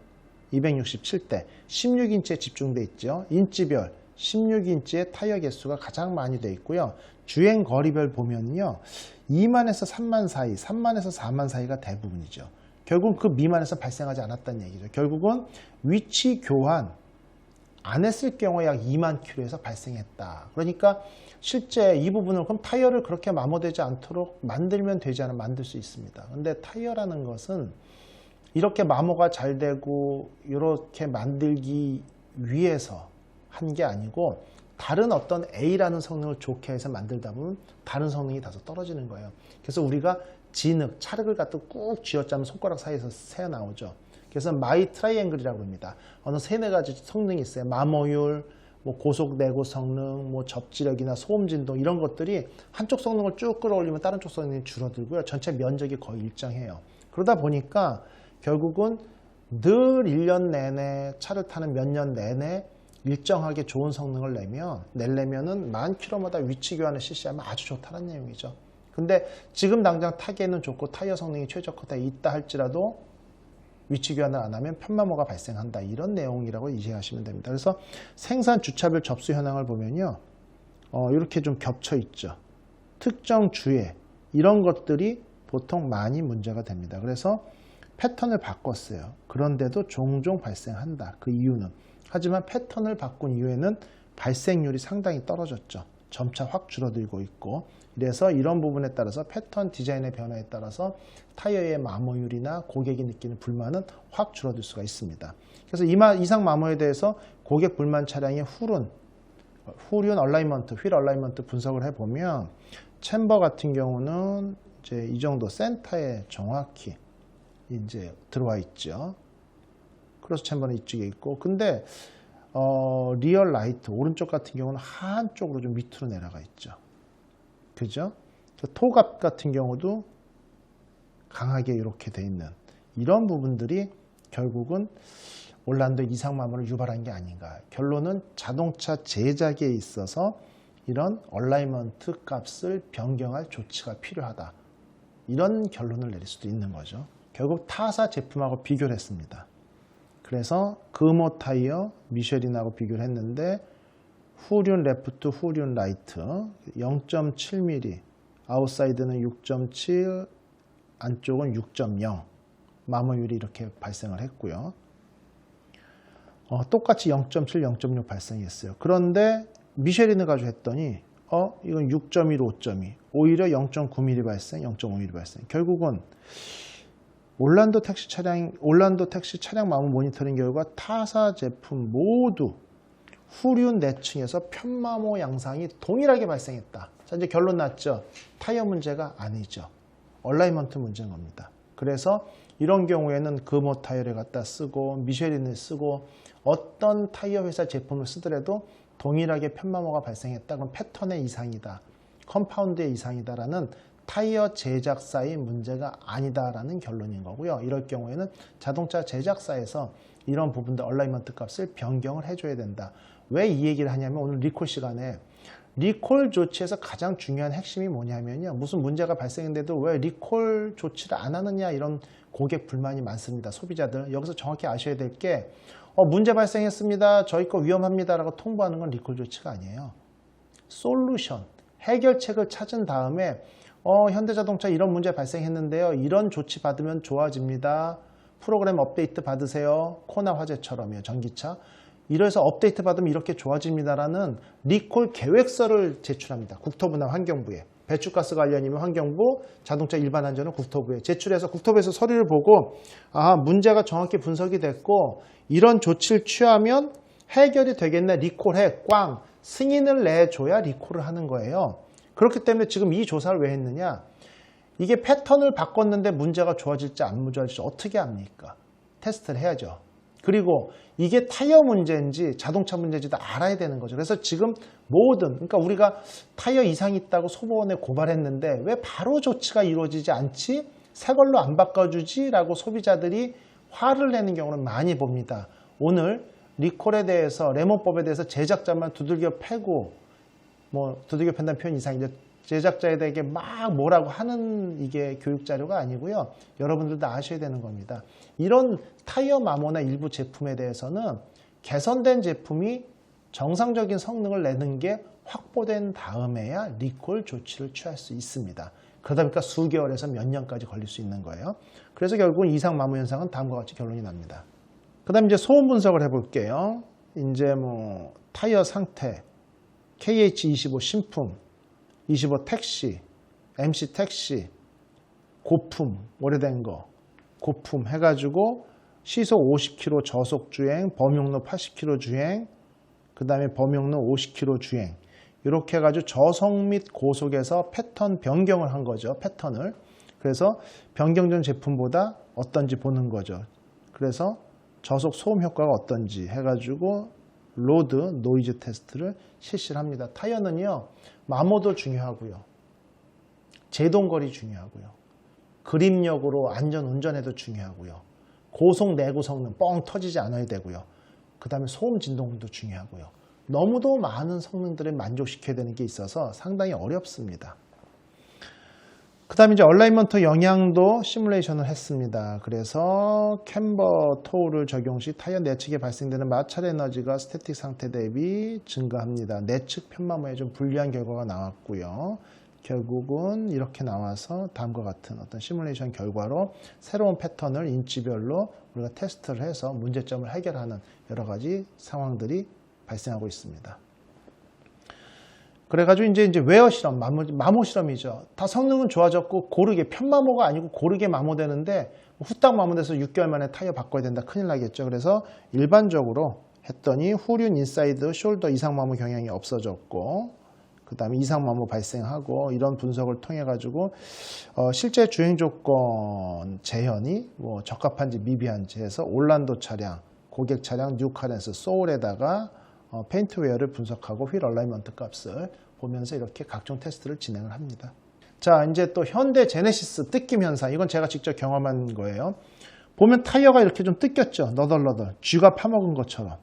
267대 16인치에 집중돼 있죠. 인치별 16인치의 타이어 개수가 가장 많이 돼 있고요. 주행 거리별 보면요. 2만에서 3만 사이, 3만에서 4만 사이가 대부분이죠. 결국 그 미만에서 발생하지 않았다는 얘기죠. 결국은 위치 교환 안 했을 경우에 약 2만 킬로에서 발생했다. 그러니까 실제 이 부분을 그럼 타이어를 그렇게 마모되지 않도록 만들면 되지 않으면 만들 수 있습니다. 근데 타이어라는 것은 이렇게 마모가 잘 되고 이렇게 만들기 위해서 한 게 아니고 다른 어떤 A라는 성능을 좋게 해서 만들다 보면 다른 성능이 다소 떨어지는 거예요. 그래서 우리가 진흙, 찰흙을 갖다 꾹 쥐어짜면 손가락 사이에서 새어 나오죠. 그래서 마이 트라이앵글이라고 합니다. 어느 세네 가지 성능이 있어요. 마모율, 뭐 고속 내구 성능, 뭐 접지력이나 소음 진동 이런 것들이 한쪽 성능을 쭉 끌어올리면 다른 쪽 성능이 줄어들고요. 전체 면적이 거의 일정해요. 그러다 보니까 결국은 늘 1년 내내 차를 타는 몇 년 내내 일정하게 좋은 성능을 내려면은 만 킬로마다 위치 교환을 실시하면 아주 좋다는 내용이죠. 근데 지금 당장 타기에는 좋고 타이어 성능이 최적화되어 있다 할지라도 위치 교환을 안 하면 편마모가 발생한다. 이런 내용이라고 이해하시면 됩니다. 그래서 생산 주차별 접수 현황을 보면요. 이렇게 좀 겹쳐 있죠. 특정 주에 이런 것들이 보통 많이 문제가 됩니다. 그래서 패턴을 바꿨어요. 그런데도 종종 발생한다. 그 이유는. 하지만 패턴을 바꾼 이후에는 발생률이 상당히 떨어졌죠. 점차 확 줄어들고 있고, 이래서 이런 부분에 따라서 패턴 디자인의 변화에 따라서 타이어의 마모율이나 고객이 느끼는 불만은 확 줄어들 수가 있습니다. 그래서 이상 마모에 대해서 고객 불만 차량의 후륜 얼라이먼트, 휠 얼라이먼트 분석을 해보면 챔버 같은 경우는 이제 이 정도 센터에 정확히 이제 들어와 있죠. 크로스 챔버는 이쪽에 있고, 근데 리얼 라이트 오른쪽 같은 경우는 한쪽으로 좀 밑으로 내려가 있죠. 그죠? 토갑 같은 경우도 강하게 이렇게 돼 있는 이런 부분들이 결국은 올란도 이상 마모를 유발한 게 아닌가. 결론은 자동차 제작에 있어서 이런 얼라이먼트 값을 변경할 조치가 필요하다. 이런 결론을 내릴 수도 있는 거죠. 결국 타사 제품하고 비교를 했습니다. 그래서 금호 타이어 미쉐린하고 비교를 했는데 후륜 레프트, 후륜 라이트 0.7mm, 아웃사이드는 6.7, 안쪽은 6.0 마모율이 이렇게 발생을 했고요. 똑같이 0.7, 0.6 발생했어요. 그런데 미쉐린을 가지고 했더니 이건 6.1, 5.2 오히려 0.9mm 발생, 0.5mm 발생. 결국은 올란도 택시 차량 마모 모니터링 결과 타사 제품 모두 후륜 내층에서 편마모 양상이 동일하게 발생했다. 자, 이제 결론 났죠. 타이어 문제가 아니죠. 얼라이먼트 문제인 겁니다. 그래서 이런 경우에는 금호 타이어를 갖다 쓰고 미쉐린을 쓰고 어떤 타이어 회사 제품을 쓰더라도 동일하게 편마모가 발생했다. 그럼 패턴의 이상이다. 컴파운드의 이상이다라는 타이어 제작사의 문제가 아니다라는 결론인 거고요. 이럴 경우에는 자동차 제작사에서 이런 부분들 얼라이먼트 값을 변경을 해줘야 된다. 왜 이 얘기를 하냐면 오늘 리콜 시간에 리콜 조치에서 가장 중요한 핵심이 뭐냐면요. 무슨 문제가 발생했는데도 왜 리콜 조치를 안 하느냐 이런 고객 불만이 많습니다. 소비자들. 여기서 정확히 아셔야 될 게 문제 발생했습니다. 저희 거 위험합니다. 라고 통보하는 건 리콜 조치가 아니에요. 솔루션, 해결책을 찾은 다음에 현대자동차 이런 문제 발생했는데요. 이런 조치 받으면 좋아집니다. 프로그램 업데이트 받으세요. 코나 화재처럼요. 전기차. 이래서 업데이트 받으면 이렇게 좋아집니다라는 리콜 계획서를 제출합니다. 국토부나 환경부에. 배출가스 관련이면 환경부, 자동차 일반 안전은 국토부에 제출해서 국토부에서 서류를 보고 문제가 정확히 분석이 됐고 이런 조치를 취하면 해결이 되겠네. 리콜해. 꽝. 승인을 내줘야 리콜을 하는 거예요. 그렇기 때문에 지금 이 조사를 왜 했느냐. 이게 패턴을 바꿨는데 문제가 좋아질지 안 좋아질지 어떻게 합니까? 테스트를 해야죠. 그리고 이게 타이어 문제인지 자동차 문제인지도 알아야 되는 거죠. 그래서 지금 그러니까 우리가 타이어 이상이 있다고 소보원에 고발했는데 왜 바로 조치가 이루어지지 않지? 새 걸로 안 바꿔주지? 라고 소비자들이 화를 내는 경우는 많이 봅니다. 오늘 리콜에 대해서 레몬법에 대해서 제작자만 두들겨 패고 두들겨 팬다는 표현 이상이죠. 제작자에게 막 뭐라고 하는 이게 교육 자료가 아니고요. 여러분들도 아셔야 되는 겁니다. 이런 타이어 마모나 일부 제품에 대해서는 개선된 제품이 정상적인 성능을 내는 게 확보된 다음에야 리콜 조치를 취할 수 있습니다. 그러다 보니까 수개월에서 몇 년까지 걸릴 수 있는 거예요. 그래서 결국은 이상 마모 현상은 다음과 같이 결론이 납니다. 그 다음에 이제 소음 분석을 해볼게요. 이제 타이어 상태, KH25 신품, 25 택시, MC 택시, 고품, 오래된 거, 고품 해가지고 시속 50km 저속 주행, 범용로 80km 주행, 그 다음에 범용로 50km 주행. 이렇게 해가지고 저속 및 고속에서 패턴 변경을 한 거죠. 패턴을. 그래서 변경 전 제품보다 어떤지 보는 거죠. 그래서 저속 소음 효과가 어떤지 해가지고 로드, 노이즈 테스트를 실시를 합니다. 타이어는요, 마모도 중요하고요. 제동거리 중요하고요. 그립력으로 안전 운전에도 중요하고요. 고속 내구 성능 뻥 터지지 않아야 되고요. 그 다음에 소음 진동도 중요하고요. 너무도 많은 성능들을 만족시켜야 되는 게 있어서 상당히 어렵습니다. 그 다음에 이제 얼라이먼트 영향도 시뮬레이션을 했습니다. 그래서 캠버 토우를 적용 시 타이어 내측에 발생되는 마찰 에너지가 스태틱 상태 대비 증가합니다. 내측 편마모에 좀 불리한 결과가 나왔고요. 결국은 이렇게 나와서 다음과 같은 어떤 시뮬레이션 결과로 새로운 패턴을 인치별로 우리가 테스트를 해서 문제점을 해결하는 여러 가지 상황들이 발생하고 있습니다. 그래가지고 이제 웨어 실험, 마모 실험이죠. 다 성능은 좋아졌고 고르게 편마모가 아니고 고르게 마모되는데 후딱 마모돼서 6개월 만에 타이어 바꿔야 된다. 큰일 나겠죠. 그래서 일반적으로 했더니 후륜 인사이드 숄더 이상 마모 경향이 없어졌고 그 다음에 이상 마모 발생하고 이런 분석을 통해 가지고 실제 주행 조건 재현이 뭐 적합한지 미비한지 해서 올란도 차량, 고객 차량 뉴카렌스 소울에다가 페인트웨어를 분석하고 휠 얼라이먼트 값을 보면서 이렇게 각종 테스트를 진행을 합니다. 자, 이제 또 현대 제네시스 뜯김 현상. 이건 제가 직접 경험한 거예요. 보면 타이어가 이렇게 좀 뜯겼죠. 너덜너덜. 쥐가 파먹은 것처럼.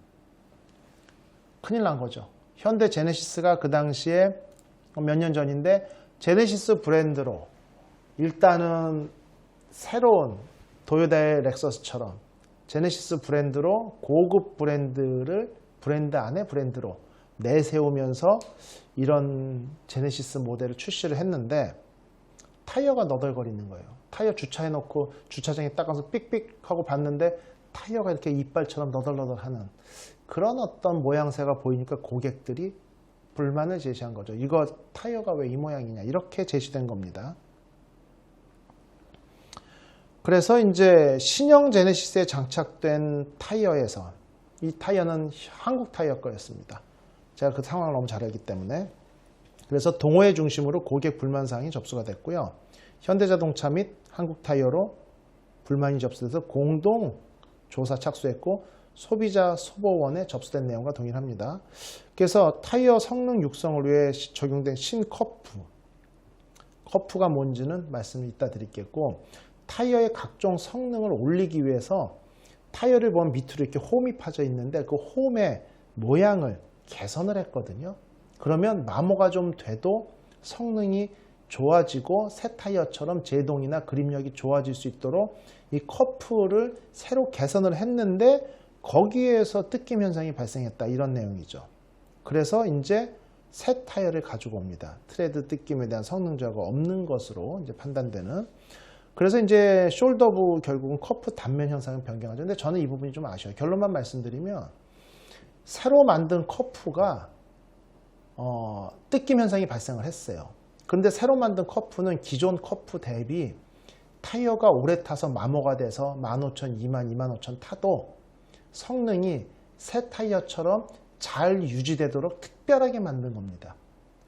큰일 난 거죠. 현대 제네시스가 그 당시에 몇 년 전인데 제네시스 브랜드로 일단은 새로운 도요타의 렉서스처럼 제네시스 브랜드로 고급 브랜드를 브랜드 안에 브랜드로 내세우면서 이런 제네시스 모델을 출시를 했는데 타이어가 너덜거리는 거예요. 타이어 주차해놓고 주차장에 딱 가서 삑삑 하고 봤는데 타이어가 이렇게 이빨처럼 너덜너덜하는 그런 어떤 모양새가 보이니까 고객들이 불만을 제시한 거죠. 이거 타이어가 왜 이 모양이냐 이렇게 제시된 겁니다. 그래서 이제 신형 제네시스에 장착된 타이어에서 이 타이어는 한국 타이어 거였습니다. 제가 그 상황을 너무 잘 알기 때문에. 그래서 동호회 중심으로 고객 불만사항이 접수가 됐고요. 현대자동차 및 한국타이어로 불만이 접수돼서 공동 조사 착수했고 소비자 소보원에 접수된 내용과 동일합니다. 그래서 타이어 성능 육성을 위해 적용된 신커프, 커프가 뭔지는 말씀을 이따 드리겠고 타이어의 각종 성능을 올리기 위해서 타이어를 보면 밑으로 이렇게 홈이 파져 있는데 그 홈의 모양을 개선을 했거든요. 그러면 마모가 좀 돼도 성능이 좋아지고 새 타이어처럼 제동이나 그립력이 좋아질 수 있도록 이 커프를 새로 개선을 했는데 거기에서 뜯김 현상이 발생했다 이런 내용이죠. 그래서 이제 새 타이어를 가지고 옵니다. 트레드 뜯김에 대한 성능 저하가 없는 것으로 이제 판단되는. 그래서 이제 숄더부 결국은 커프 단면 현상을 변경하죠. 근데 저는 이 부분이 좀 아쉬워요. 결론만 말씀드리면 새로 만든 커프가 뜯김 현상이 발생을 했어요. 그런데 새로 만든 커프는 기존 커프 대비 타이어가 오래 타서 마모가 돼서 15,000, 20,000, 25,000 타도 성능이 새 타이어처럼 잘 유지되도록 특별하게 만든 겁니다.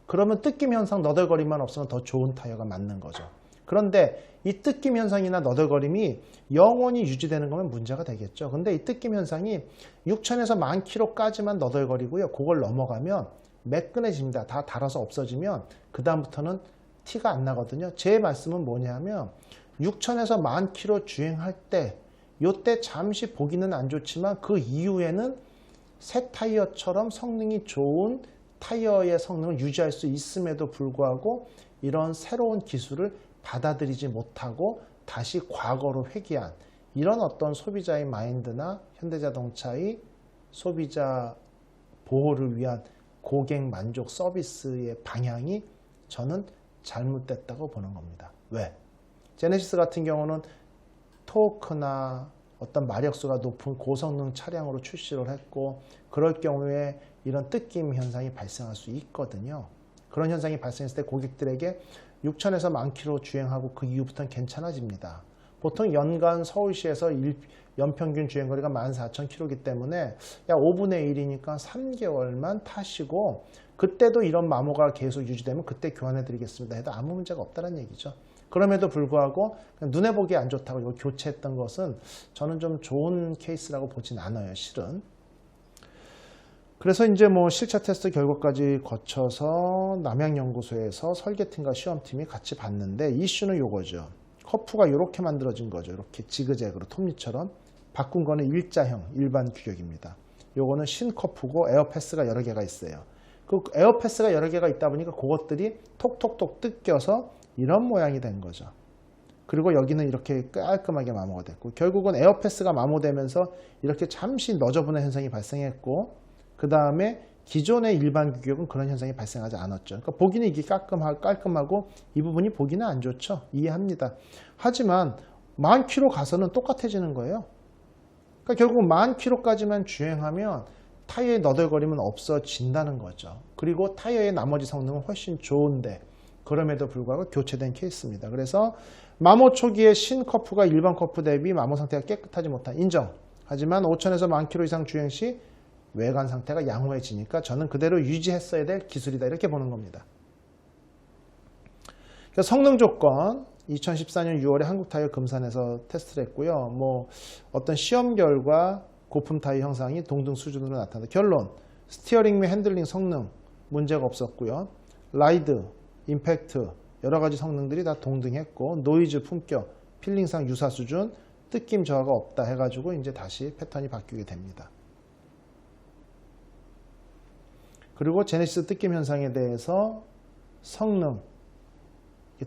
그러면 뜯김 현상 너덜거림만 없으면 더 좋은 타이어가 맞는 거죠. 그런데 이 뜯김 현상이나 너덜거림이 영원히 유지되는 거면 문제가 되겠죠. 근데 이 뜯김 현상이 6,000에서 10,000km까지만 너덜거리고요. 그걸 넘어가면 매끈해집니다. 다 닳아서 없어지면 그 다음부터는 티가 안 나거든요. 제 말씀은 뭐냐면 6,000에서 10,000km 주행할 때 요때 잠시 보기는 안 좋지만 그 이후에는 새 타이어처럼 성능이 좋은 타이어의 성능을 유지할 수 있음에도 불구하고 이런 새로운 기술을 받아들이지 못하고 다시 과거로 회귀한 이런 어떤 소비자의 마인드나 현대자동차의 소비자 보호를 위한 고객 만족 서비스의 방향이 저는 잘못됐다고 보는 겁니다. 왜? 제네시스 같은 경우는 토크나 어떤 마력수가 높은 고성능 차량으로 출시를 했고 그럴 경우에 이런 뜯김 현상이 발생할 수 있거든요. 그런 현상이 발생했을 때 고객들에게 6,000에서 10,000km 주행하고 그 이후부터는 괜찮아집니다. 보통 연간 서울시에서 연평균 주행거리가 14,000km이기 때문에 약 5분의 1이니까 3개월만 타시고 그때도 이런 마모가 계속 유지되면 그때 교환해 드리겠습니다 해도 아무 문제가 없다는 얘기죠. 그럼에도 불구하고 눈에 보기 안 좋다고 이걸 교체했던 것은 저는 좀 좋은 케이스라고 보진 않아요, 실은. 그래서 이제 뭐 실차 테스트 결과까지 거쳐서 남양연구소에서 설계팀과 시험팀이 같이 봤는데 이슈는 요거죠. 커프가 이렇게 만들어진 거죠. 이렇게 지그재그로 톱니처럼 바꾼 거는 일자형 일반 규격입니다. 요거는 신커프고 에어패스가 여러 개가 있어요. 그 에어패스가 여러 개가 있다 보니까 그것들이 톡톡톡 뜯겨서 이런 모양이 된 거죠. 그리고 여기는 이렇게 깔끔하게 마모가 됐고 결국은 에어패스가 마모되면서 이렇게 잠시 너저분한 현상이 발생했고 그 다음에 기존의 일반 규격은 그런 현상이 발생하지 않았죠. 그러니까 보기는 이게 깔끔하고 이 부분이 보기는 안 좋죠. 이해합니다. 하지만 10,000km 가서는 똑같아지는 거예요. 그러니까 결국 10,000km까지만 주행하면 타이어의 너덜거림은 없어진다는 거죠. 그리고 타이어의 나머지 성능은 훨씬 좋은데 그럼에도 불구하고 교체된 케이스입니다. 그래서 마모 초기에 신커프가 일반 커프 대비 마모 상태가 깨끗하지 못한 인정. 하지만 5,000에서 10,000km 이상 주행 시 외관 상태가 양호해지니까 저는 그대로 유지했어야 될 기술이다 이렇게 보는 겁니다. 그러니까 성능 조건 2014년 6월에 한국타이어 금산에서 테스트를 했고요. 뭐 어떤 시험 결과 고품 타이어 형상이 동등 수준으로 나타난다. 결론 스티어링 및 핸들링 성능 문제가 없었고요. 라이드, 임팩트 여러 가지 성능들이 다 동등했고 노이즈, 품격, 필링상 유사 수준, 뜯김 저하가 없다 해가지고 이제 다시 패턴이 바뀌게 됩니다. 그리고 제네시스 뜯김 현상에 대해서 성능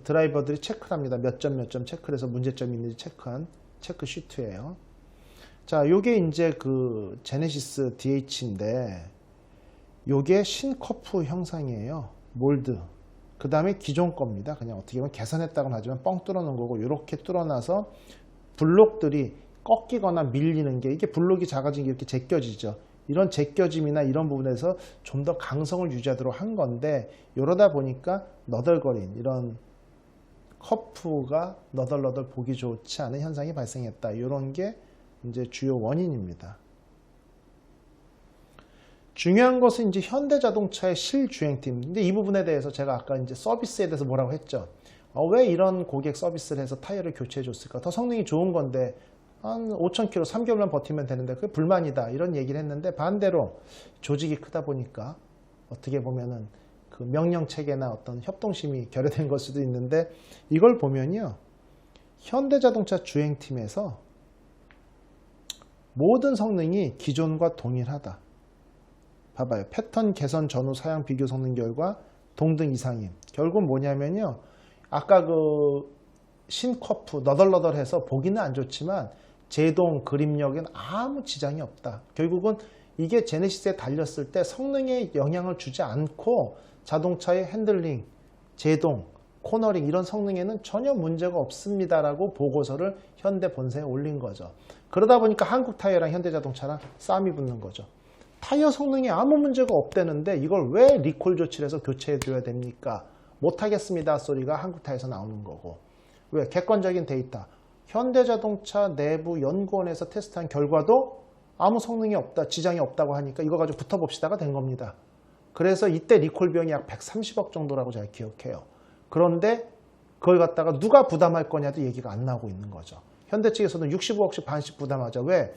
드라이버들이 체크를 합니다. 몇 점 체크를 해서 문제점이 있는지 체크한 체크 시트예요. 자, 요게 이제 그 제네시스 DH인데 요게 신커프 형상이에요. 몰드. 그 다음에 기존 겁니다. 그냥 어떻게 보면 개선했다고는 하지만 뻥 뚫어놓은 거고 이렇게 뚫어놔서 블록들이 꺾이거나 밀리는 게 이게 블록이 작아진 게 이렇게 제껴지죠. 이런 제껴짐이나 이런 부분에서 좀 더 강성을 유지하도록 한 건데 이러다 보니까 너덜거린 이런 커프가 너덜너덜 보기 좋지 않은 현상이 발생했다. 이런 게 이제 주요 원인입니다. 중요한 것은 이제 현대자동차의 실주행팀. 근데 이 부분에 대해서 제가 아까 이제 서비스에 대해서 뭐라고 했죠. 왜 이런 고객 서비스를 해서 타이어를 교체해 줬을까? 더 성능이 좋은 건데 한 5,000km 3개월만 버티면 되는데 그게 불만이다. 이런 얘기를 했는데 반대로 조직이 크다 보니까 어떻게 보면은 그 명령 체계나 어떤 협동심이 결여된 걸 수도 있는데 이걸 보면요. 현대자동차 주행팀에서 모든 성능이 기존과 동일하다. 봐봐요. 패턴 개선 전후 사양 비교 성능 결과 동등 이상임. 결국은 뭐냐면요. 아까 그 신커프 너덜너덜해서 보기는 안 좋지만 제동 그립력에는 아무 지장이 없다. 결국은 이게 제네시스에 달렸을 때 성능에 영향을 주지 않고 자동차의 핸들링, 제동, 코너링 이런 성능에는 전혀 문제가 없습니다라고 보고서를 현대 본사에 올린 거죠. 그러다 보니까 한국 타이어랑 현대자동차랑 싸움이 붙는 거죠. 타이어 성능에 아무 문제가 없다는데 이걸 왜 리콜 조치를 해서 교체해 줘야 됩니까? 못하겠습니다 소리가 한국 타이어에서 나오는 거고. 왜? 객관적인 데이터. 현대자동차 내부 연구원에서 테스트한 결과도 아무 성능이 없다, 지장이 없다고 하니까 이거 가지고 붙어봅시다가 된 겁니다. 그래서 이때 리콜 비용이 약 130억 정도라고 제가 기억해요. 그런데 그걸 갖다가 누가 부담할 거냐도 얘기가 안 나오고 있는 거죠. 현대 측에서는 65억씩 반씩 부담하죠. 왜?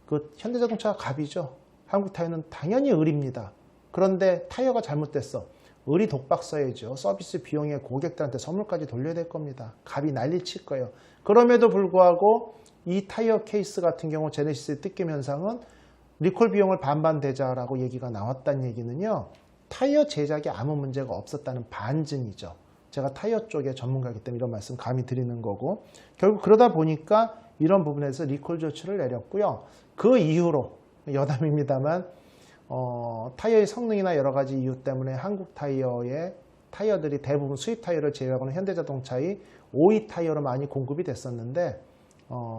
그 현대자동차가 갑이죠. 한국 타이어는 당연히 을입니다. 그런데 타이어가 잘못됐어. 을이 독박 써야죠. 서비스 비용에 고객들한테 선물까지 돌려야 될 겁니다. 갑이 난리 칠 거예요. 그럼에도 불구하고 이 타이어 케이스 같은 경우 제네시스의 뜯김 현상은 리콜 비용을 반반 대자라고 얘기가 나왔다는 얘기는요. 타이어 제작에 아무 문제가 없었다는 반증이죠. 제가 타이어 쪽의 전문가이기 때문에 이런 말씀 감히 드리는 거고 결국 그러다 보니까 이런 부분에서 리콜 조치를 내렸고요. 그 이후로 여담입니다만 타이어의 성능이나 여러 가지 이유 때문에 한국 타이어의 타이어들이 대부분 수입 타이어를 제외하고는 현대자동차의 OE 타이어로 많이 공급이 됐었는데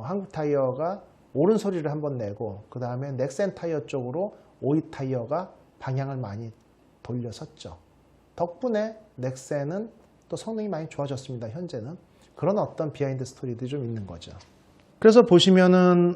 한국 타이어가 옳은 소리를 한번 내고 그 다음에 넥센 타이어 쪽으로 OE 타이어가 방향을 많이 돌려섰죠. 덕분에 넥센은 또 성능이 많이 좋아졌습니다. 현재는 그런 어떤 비하인드 스토리들이 좀 있는 거죠. 그래서 보시면은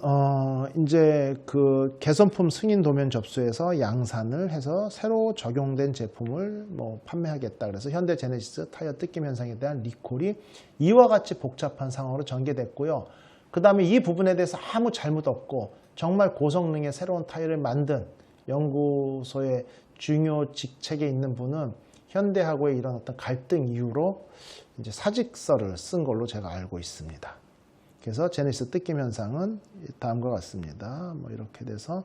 이제 그 개선품 승인 도면 접수해서 양산을 해서 새로 적용된 제품을 뭐 판매하겠다. 그래서 현대 제네시스 타이어 뜯김 현상에 대한 리콜이 이와 같이 복잡한 상황으로 전개됐고요. 그 다음에 이 부분에 대해서 아무 잘못 없고 정말 고성능의 새로운 타이어를 만든 연구소의 중요 직책에 있는 분은 현대하고의 이런 어떤 갈등 이후로 이제 사직서를 쓴 걸로 제가 알고 있습니다. 그래서 제네시스 뜯김 현상은 다음과 같습니다. 뭐 이렇게 돼서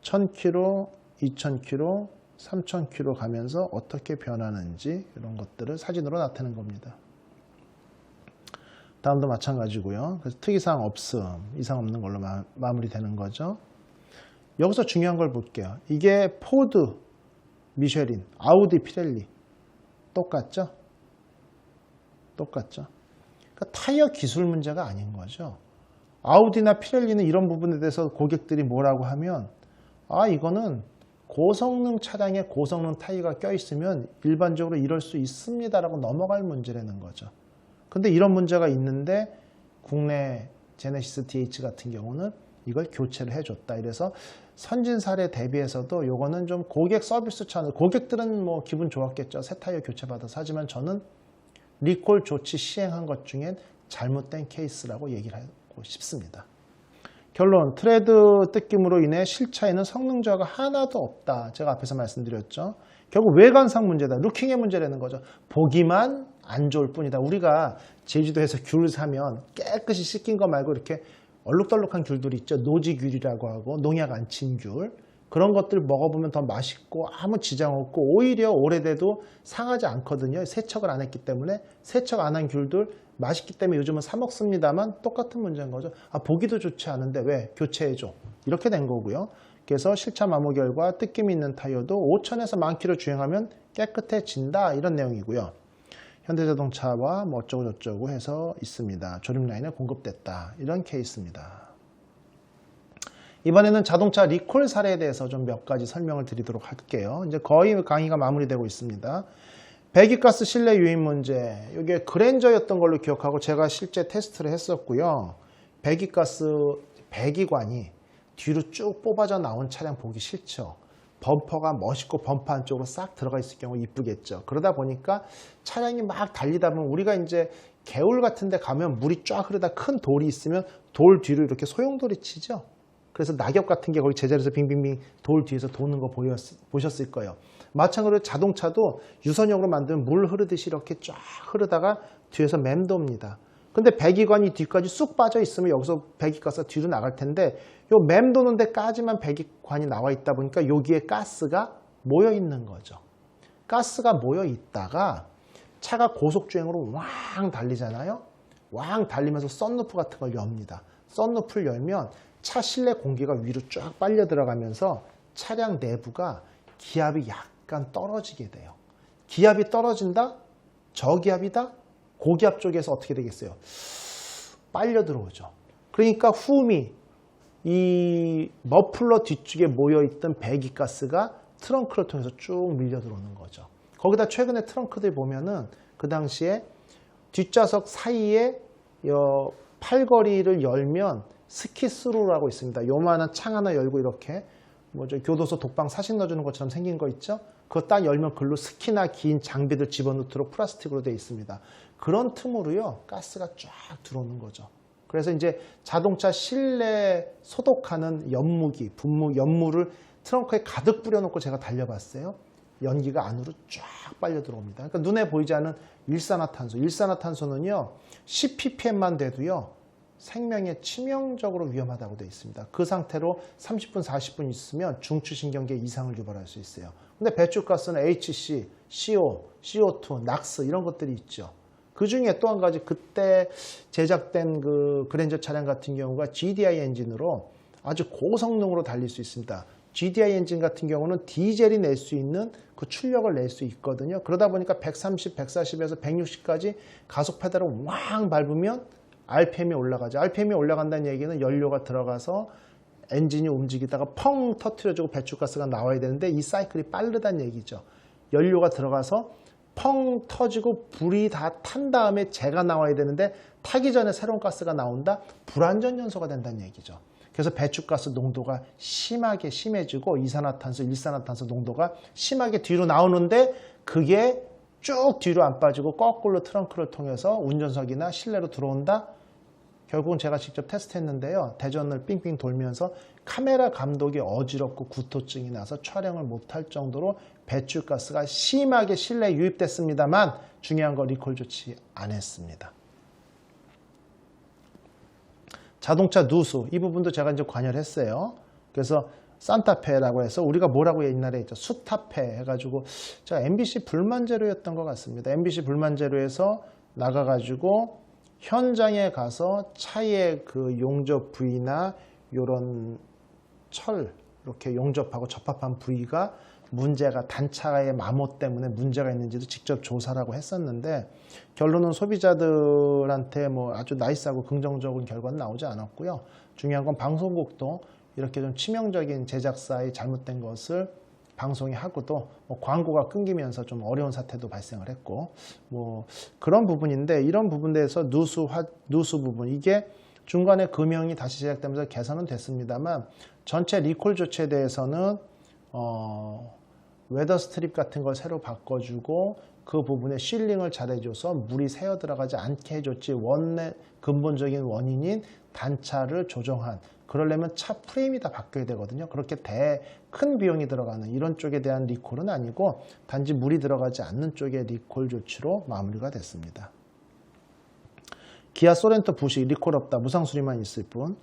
1000km, 2000km, 3000km 가면서 어떻게 변하는지 이런 것들을 사진으로 나타낸 겁니다. 다음도 마찬가지고요. 그래서 특이사항 없음, 이상 없는 걸로 마무리되는 거죠. 여기서 중요한 걸 볼게요. 이게 포드, 미쉐린, 아우디, 피렐리 똑같죠? 똑같죠? 그러니까 타이어 기술 문제가 아닌 거죠. 아우디나 피렐리는 이런 부분에 대해서 고객들이 뭐라고 하면 이거는 고성능 차량에 고성능 타이어가 껴있으면 일반적으로 이럴 수 있습니다라고 넘어갈 문제라는 거죠. 근데 이런 문제가 있는데 국내 제네시스 DH 같은 경우는 이걸 교체를 해줬다. 이래서 선진 사례 대비해서도 요거는 좀 고객 서비스 차원, 고객들은 뭐 기분 좋았겠죠. 새 타이어 교체받아서. 하지만 저는 리콜 조치 시행한 것 중엔 잘못된 케이스라고 얘기를 하고 싶습니다. 결론, 트레드 뜯김으로 인해 실차에는 성능 저하가 하나도 없다. 제가 앞에서 말씀드렸죠. 결국 외관상 문제다. 루킹의 문제라는 거죠. 보기만 안 좋을 뿐이다. 우리가 제주도에서 귤 사면 깨끗이 씻긴 거 말고 이렇게 얼룩덜룩한 귤들이 있죠. 노지귤이라고 하고 농약 안 친 귤. 그런 것들 먹어보면 더 맛있고 아무 지장 없고 오히려 오래돼도 상하지 않거든요. 세척을 안 했기 때문에. 세척 안 한 귤들 맛있기 때문에 요즘은 사 먹습니다만 똑같은 문제인 거죠. 아, 보기도 좋지 않은데 왜 교체해줘. 이렇게 된 거고요. 그래서 실차 마모 결과 뜯김이 있는 타이어도 5,000에서 10,000km 주행하면 깨끗해진다. 이런 내용이고요. 현대자동차와 뭐 어쩌고 저쩌고 해서 있습니다. 조립 라인에 공급됐다. 이런 케이스입니다. 이번에는 자동차 리콜 사례에 대해서 좀 몇 가지 설명을 드리도록 할게요. 이제 거의 강의가 마무리되고 있습니다. 배기가스 실내 유입 문제. 이게 그랜저였던 걸로 기억하고 제가 실제 테스트를 했었고요. 배기가스 배기관이 뒤로 쭉 뽑아져 나온 차량 보기 싫죠. 범퍼가 멋있고 범퍼 안쪽으로 싹 들어가 있을 경우 이쁘겠죠. 그러다 보니까 차량이 막 달리다 보면 우리가 이제 개울 같은 데 가면 물이 쫙 흐르다 큰 돌이 있으면 돌 뒤로 이렇게 소용돌이 치죠. 그래서 낙엽 같은 게 거기 제자리에서 빙빙빙 돌 뒤에서 도는 거 보셨을 거예요. 마찬가지로 자동차도 유선형으로 만든 물 흐르듯이 이렇게 쫙 흐르다가 뒤에서 맴돕니다. 근데 배기관이 뒤까지 쑥 빠져 있으면 여기서 배기가스가 뒤로 나갈 텐데 요 맴도는 데까지만 배기관이 나와 있다 보니까 여기에 가스가 모여 있는 거죠. 가스가 모여 있다가 차가 고속주행으로 왕 달리잖아요. 왕 달리면서 썬루프 같은 걸 엽니다. 썬루프를 열면 차 실내 공기가 위로 쫙 빨려 들어가면서 차량 내부가 기압이 약간 떨어지게 돼요. 기압이 떨어진다? 저기압이다? 고기압 쪽에서 어떻게 되겠어요? 빨려 들어오죠. 그러니까 후미, 이 머플러 뒤쪽에 모여있던 배기가스가 트렁크를 통해서 쭉 밀려 들어오는 거죠. 거기다 최근에 트렁크들 보면은 그 당시에 뒷좌석 사이에 팔걸이를 열면 스키스루라고 있습니다. 요만한 창 하나 열고 이렇게 뭐죠, 교도소 독방 사진 넣어주는 것처럼 생긴 거 있죠? 그거 딱 열면 글로 스키나 긴 장비들 집어넣도록 플라스틱으로 되어 있습니다. 그런 틈으로요, 가스가 쫙 들어오는 거죠. 그래서 이제 자동차 실내 소독하는 연무기, 연무를 트렁크에 가득 뿌려놓고 제가 달려봤어요. 연기가 안으로 쫙 빨려 들어옵니다. 그러니까 눈에 보이지 않는 일산화탄소. 일산화탄소는요, 10ppm만 돼도요, 생명에 치명적으로 위험하다고 되어 있습니다. 그 상태로 30분, 40분 있으면 중추신경계 이상을 유발할 수 있어요. 근데 배출가스는 HC, CO, CO2, 낙스 이런 것들이 있죠. 그 중에 또 한 가지 그때 제작된 그 그랜저 차량 같은 경우가 GDI 엔진으로 아주 고성능으로 달릴 수 있습니다. GDI 엔진 같은 경우는 디젤이 낼 수 있는 그 출력을 낼 수 있거든요. 그러다 보니까 130, 140에서 160까지 가속 페달을 왕 밟으면 RPM이 올라가죠. RPM이 올라간다는 얘기는 연료가 들어가서 엔진이 움직이다가 펑 터트려주고 배출가스가 나와야 되는데 이 사이클이 빠르다는 얘기죠. 연료가 들어가서 펑 터지고 불이 다 탄 다음에 재가 나와야 되는데 타기 전에 새로운 가스가 나온다? 불완전 연소가 된다는 얘기죠. 그래서 배출가스 농도가 심하게 심해지고 이산화탄소, 일산화탄소 농도가 심하게 뒤로 나오는데 그게 쭉 뒤로 안 빠지고 거꾸로 트렁크를 통해서 운전석이나 실내로 들어온다? 결국은 제가 직접 테스트했는데요. 대전을 삥삥 돌면서 카메라 감독이 어지럽고 구토증이 나서 촬영을 못할 정도로 배출가스가 심하게 실내에 유입됐습니다만 중요한 거 리콜 조치 안 했습니다. 자동차 누수 이 부분도 제가 이제 관여를 했어요. 그래서 산타페라고 해서 우리가 뭐라고 옛날에 했죠. 수타페 해가지고 제가 MBC 불만제로였던 것 같습니다. MBC 불만제로에서 나가가지고 현장에 가서 차의 그 용접 부위나 이런 철 이렇게 용접하고 접합한 부위가 문제가 단차의 마모 때문에 문제가 있는지도 직접 조사라고 했었는데 결론은 소비자들한테 뭐 아주 나이스하고 긍정적인 결과는 나오지 않았고요. 중요한 건 방송국도 이렇게 좀 치명적인 제작사의 잘못된 것을 방송에 하고도 뭐 광고가 끊기면서 좀 어려운 사태도 발생을 했고 뭐 그런 부분인데 이런 부분에서 누수 부분 이게 중간에 금형이 다시 제작되면서 개선은 됐습니다만 전체 리콜 조치에 대해서는 웨더 스트립 같은 걸 새로 바꿔주고 그 부분에 실링을 잘해줘서 물이 새어 들어가지 않게 해줬지 근본적인 원인인 단차를 조정한 그러려면 차 프레임이 다 바뀌어야 되거든요. 그렇게 큰 비용이 들어가는 이런 쪽에 대한 리콜은 아니고 단지 물이 들어가지 않는 쪽의 리콜 조치로 마무리가 됐습니다. 기아 소렌토 부식 리콜 없다 무상 수리만 있을 뿐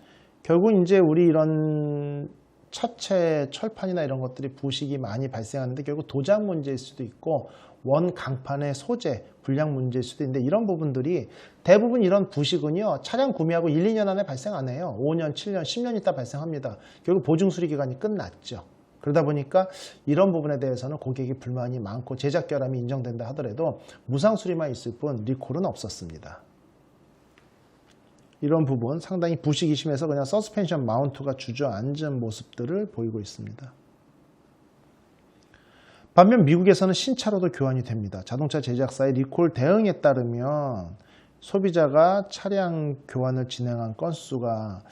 결국 이제 우리 이런 차체 철판이나 이런 것들이 부식이 많이 발생하는데 결국 도장 문제일 수도 있고 원 강판의 소재 불량 문제일 수도 있는데 이런 부분들이 대부분 이런 부식은요 차량 구매하고 1, 2년 안에 발생 안 해요. 5년, 7년, 10년 있다 발생합니다. 결국 보증 수리 기간이 끝났죠. 그러다 보니까 이런 부분에 대해서는 고객이 불만이 많고 제작 결함이 인정된다 하더라도 무상 수리만 있을 뿐 리콜은 없었습니다. 이런 부분 상당히 부식이 심해서 그냥 서스펜션 마운트가 주저앉은 모습들을 보이고 있습니다. 반면 미국에서는 신차로도 교환이 됩니다. 자동차 제작사의 리콜 대응에 따르면 소비자가 차량 교환을 진행한 건수가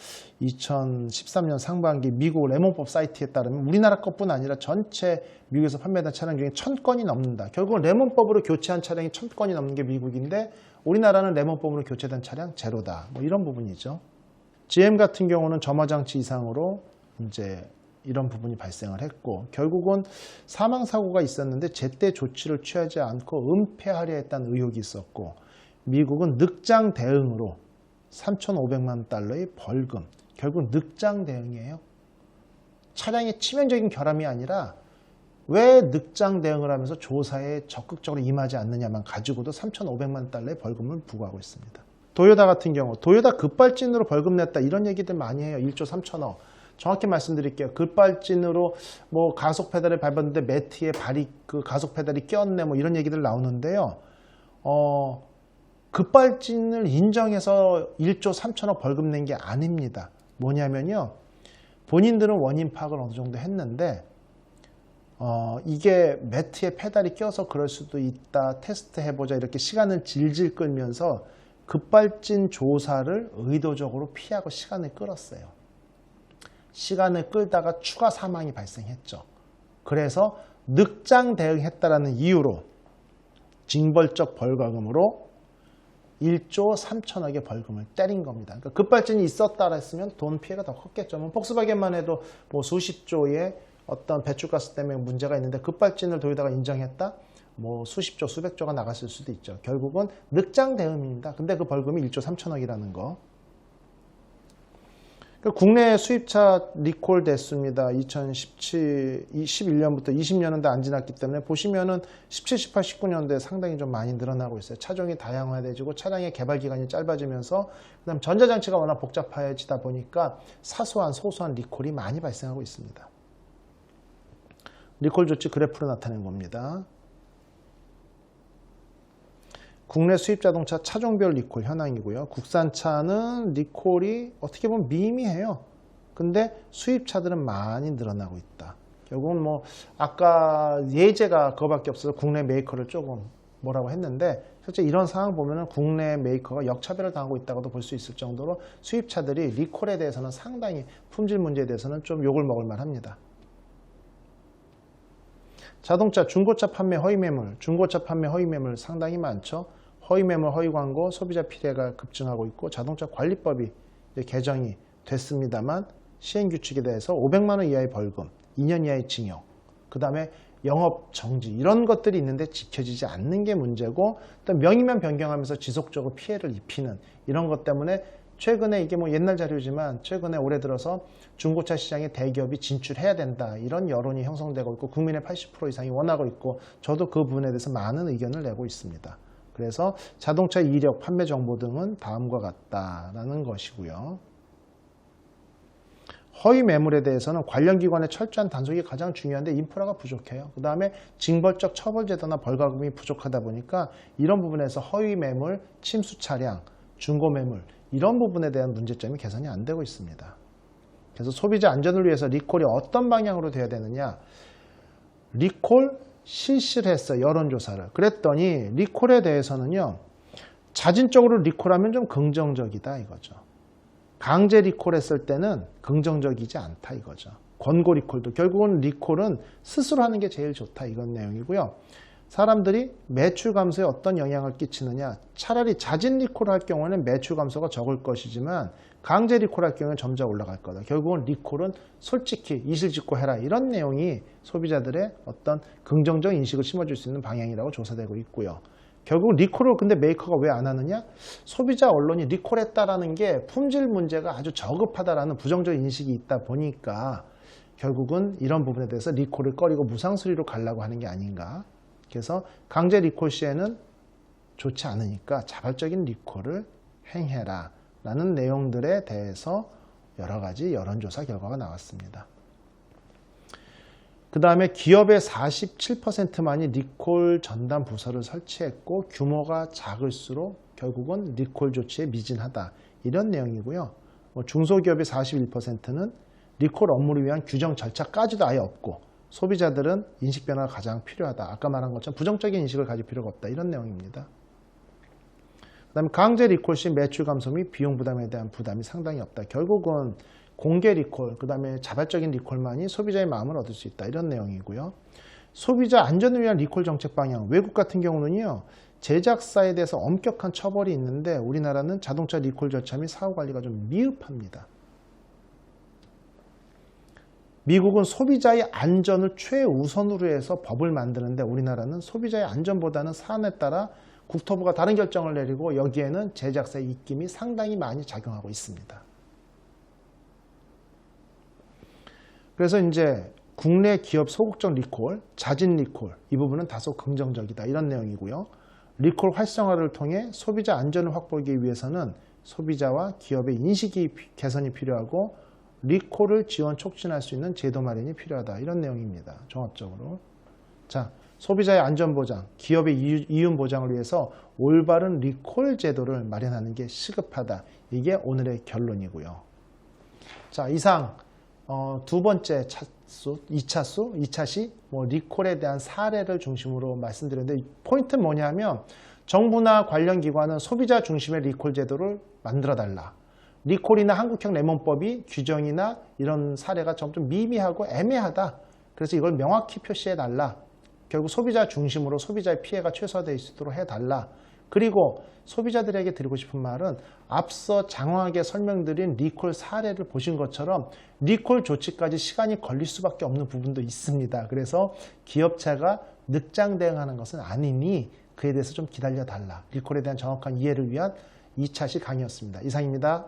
2013년 상반기 미국 레몬법 사이트에 따르면 우리나라 것뿐 아니라 전체 미국에서 판매된 차량 중에 1000건이 넘는다. 결국은 레몬법으로 교체한 차량이 1000건이 넘는 게 미국인데 우리나라는 레몬법으로 교체된 차량 제로다. 뭐 이런 부분이죠. GM 같은 경우는 점화장치 이상으로 이제 이런 부분이 발생을 했고 결국은 사망사고가 있었는데 제때 조치를 취하지 않고 은폐하려 했다는 의혹이 있었고 미국은 늑장 대응으로 3,500만 달러의 벌금 결국 늑장 대응이에요. 차량의 치명적인 결함이 아니라 왜 늑장 대응을 하면서 조사에 적극적으로 임하지 않느냐만 가지고도 3,500만 달러의 벌금을 부과하고 있습니다. 도요타 같은 경우 도요타 급발진으로 벌금 냈다 이런 얘기들 많이 해요. 1조 3천억. 정확히 말씀드릴게요. 급발진으로 뭐 가속 페달을 밟았는데 매트에 그 가속 페달이 꼈네 뭐 이런 얘기들 나오는데요. 급발진을 인정해서 1조 3천억 벌금 낸 게 아닙니다. 뭐냐면요. 본인들은 원인 파악을 어느 정도 했는데 이게 매트에 페달이 껴서 그럴 수도 있다. 테스트 해보자 이렇게 시간을 질질 끌면서 급발진 조사를 의도적으로 피하고 시간을 끌었어요. 시간을 끌다가 추가 사망이 발생했죠. 그래서 늑장 대응했다라는 이유로 징벌적 벌금으로 1조 3천억의 벌금을 때린 겁니다. 그러니까 급발진이 있었다 했으면 돈 피해가 더 컸겠죠. 뭐 폭스바겐만 해도 뭐 수십조의 어떤 배출가스 때문에 문제가 있는데 급발진을 도요타가 인정했다? 뭐 수십조, 수백조가 나갔을 수도 있죠. 결국은 늑장 대응입니다. 근데 그 벌금이 1조 3천억이라는 거. 국내 수입차 리콜 됐습니다. 2011년부터 20년대 안 지났기 때문에 보시면은 17, 18, 19년도에 상당히 좀 많이 늘어나고 있어요. 차종이 다양화되고 차량의 개발 기간이 짧아지면서 그다음 전자장치가 워낙 복잡해지다 보니까 소소한 리콜이 많이 발생하고 있습니다. 리콜 조치 그래프로 나타낸 겁니다. 국내 수입 자동차 차종별 리콜 현황이고요. 국산차는 리콜이 어떻게 보면 미미해요. 근데 수입차들은 많이 늘어나고 있다. 결국은 뭐 아까 예제가 그거밖에 없어서 국내 메이커를 조금 뭐라고 했는데 실제 이런 상황 보면은 국내 메이커가 역차별을 당하고 있다고도 볼 수 있을 정도로 수입차들이 리콜에 대해서는 상당히 품질 문제에 대해서는 좀 욕을 먹을 만합니다. 자동차 중고차 판매 허위 매물, 중고차 판매 허위 매물 상당히 많죠. 허위 매물, 허위 광고, 소비자 피해가 급증하고 있고 자동차 관리법이 이제 개정이 됐습니다만 시행 규칙에 대해서 500만 원 이하의 벌금, 2년 이하의 징역, 그 다음에 영업 정지 이런 것들이 있는데 지켜지지 않는 게 문제고 또 명의만 변경하면서 지속적으로 피해를 입히는 이런 것 때문에 최근에 이게 뭐 옛날 자료지만 최근에 올해 들어서 중고차 시장에 대기업이 진출해야 된다 이런 여론이 형성되고 있고 국민의 80% 이상이 원하고 있고 저도 그 부분에 대해서 많은 의견을 내고 있습니다. 그래서 자동차 이력, 판매 정보 등은 다음과 같다라는 것이고요. 허위 매물에 대해서는 관련 기관의 철저한 단속이 가장 중요한데 인프라가 부족해요. 그 다음에 징벌적 처벌 제도나 벌금이 부족하다 보니까 이런 부분에서 허위 매물, 침수 차량, 중고 매물 이런 부분에 대한 문제점이 개선이 안 되고 있습니다. 그래서 소비자 안전을 위해서 리콜이 어떤 방향으로 돼야 되느냐. 리콜 실시를 했어요. 여론조사를. 그랬더니 리콜에 대해서는요. 자진적으로 리콜하면 좀 긍정적이다 이거죠. 강제 리콜했을 때는 긍정적이지 않다 이거죠. 권고 리콜도 결국은 리콜은 스스로 하는 게 제일 좋다 이건 내용이고요. 사람들이 매출 감소에 어떤 영향을 끼치느냐. 차라리 자진 리콜할 경우에는 매출 감소가 적을 것이지만 강제 리콜할 경우에는 점점 올라갈 거다. 결국은 리콜은 솔직히 이실직고 해라. 이런 내용이 소비자들의 어떤 긍정적 인식을 심어줄 수 있는 방향이라고 조사되고 있고요. 결국 리콜을 근데 메이커가 왜 안 하느냐? 소비자 언론이 리콜했다라는 게 품질 문제가 아주 저급하다라는 부정적 인식이 있다 보니까 결국은 이런 부분에 대해서 리콜을 꺼리고 무상수리로 가려고 하는 게 아닌가. 그래서 강제 리콜 시에는 좋지 않으니까 자발적인 리콜을 행해라 라는 내용들에 대해서 여러 가지 여론조사 결과가 나왔습니다. 그 다음에 기업의 47%만이 리콜 전담 부서를 설치했고 규모가 작을수록 결국은 리콜 조치에 미진하다. 이런 내용이고요. 중소기업의 41%는 리콜 업무를 위한 규정 절차까지도 아예 없고 소비자들은 인식 변화가 가장 필요하다. 아까 말한 것처럼 부정적인 인식을 가질 필요가 없다. 이런 내용입니다. 그 다음에 강제 리콜 시 매출 감소 및 비용 부담에 대한 부담이 상당히 없다. 결국은 공개 리콜, 그 다음에 자발적인 리콜만이 소비자의 마음을 얻을 수 있다. 이런 내용이고요. 소비자 안전을 위한 리콜 정책 방향. 외국 같은 경우는요. 제작사에 대해서 엄격한 처벌이 있는데 우리나라는 자동차 리콜 절차 및 사후 관리가 좀 미흡합니다. 미국은 소비자의 안전을 최우선으로 해서 법을 만드는데 우리나라는 소비자의 안전보다는 사안에 따라 국토부가 다른 결정을 내리고 여기에는 제작사의 입김이 상당히 많이 작용하고 있습니다. 그래서 이제 국내 기업 소극적 리콜, 자진 리콜 이 부분은 다소 긍정적이다 이런 내용이고요. 리콜 활성화를 통해 소비자 안전을 확보하기 위해서는 소비자와 기업의 인식이 개선이 필요하고 리콜을 지원 촉진할 수 있는 제도 마련이 필요하다 이런 내용입니다. 종합적으로. 자, 소비자의 안전 보장, 기업의 이윤 보장을 위해서 올바른 리콜 제도를 마련하는 게 시급하다. 이게 오늘의 결론이고요. 자, 이상 두 번째 차수, 2차 시 리콜에 대한 사례를 중심으로 말씀드렸는데 포인트는 뭐냐면 정부나 관련 기관은 소비자 중심의 리콜 제도를 만들어 달라. 리콜이나 한국형 레몬법이 규정이나 이런 사례가 좀 미미하고 애매하다. 그래서 이걸 명확히 표시해 달라. 결국 소비자 중심으로 소비자의 피해가 최소화될 수 있도록 해달라. 그리고 소비자들에게 드리고 싶은 말은 앞서 장황하게 설명드린 리콜 사례를 보신 것처럼 리콜 조치까지 시간이 걸릴 수밖에 없는 부분도 있습니다. 그래서 기업체가 늑장 대응하는 것은 아니니 그에 대해서 좀 기다려 달라. 리콜에 대한 정확한 이해를 위한 2차 시 강의였습니다. 이상입니다.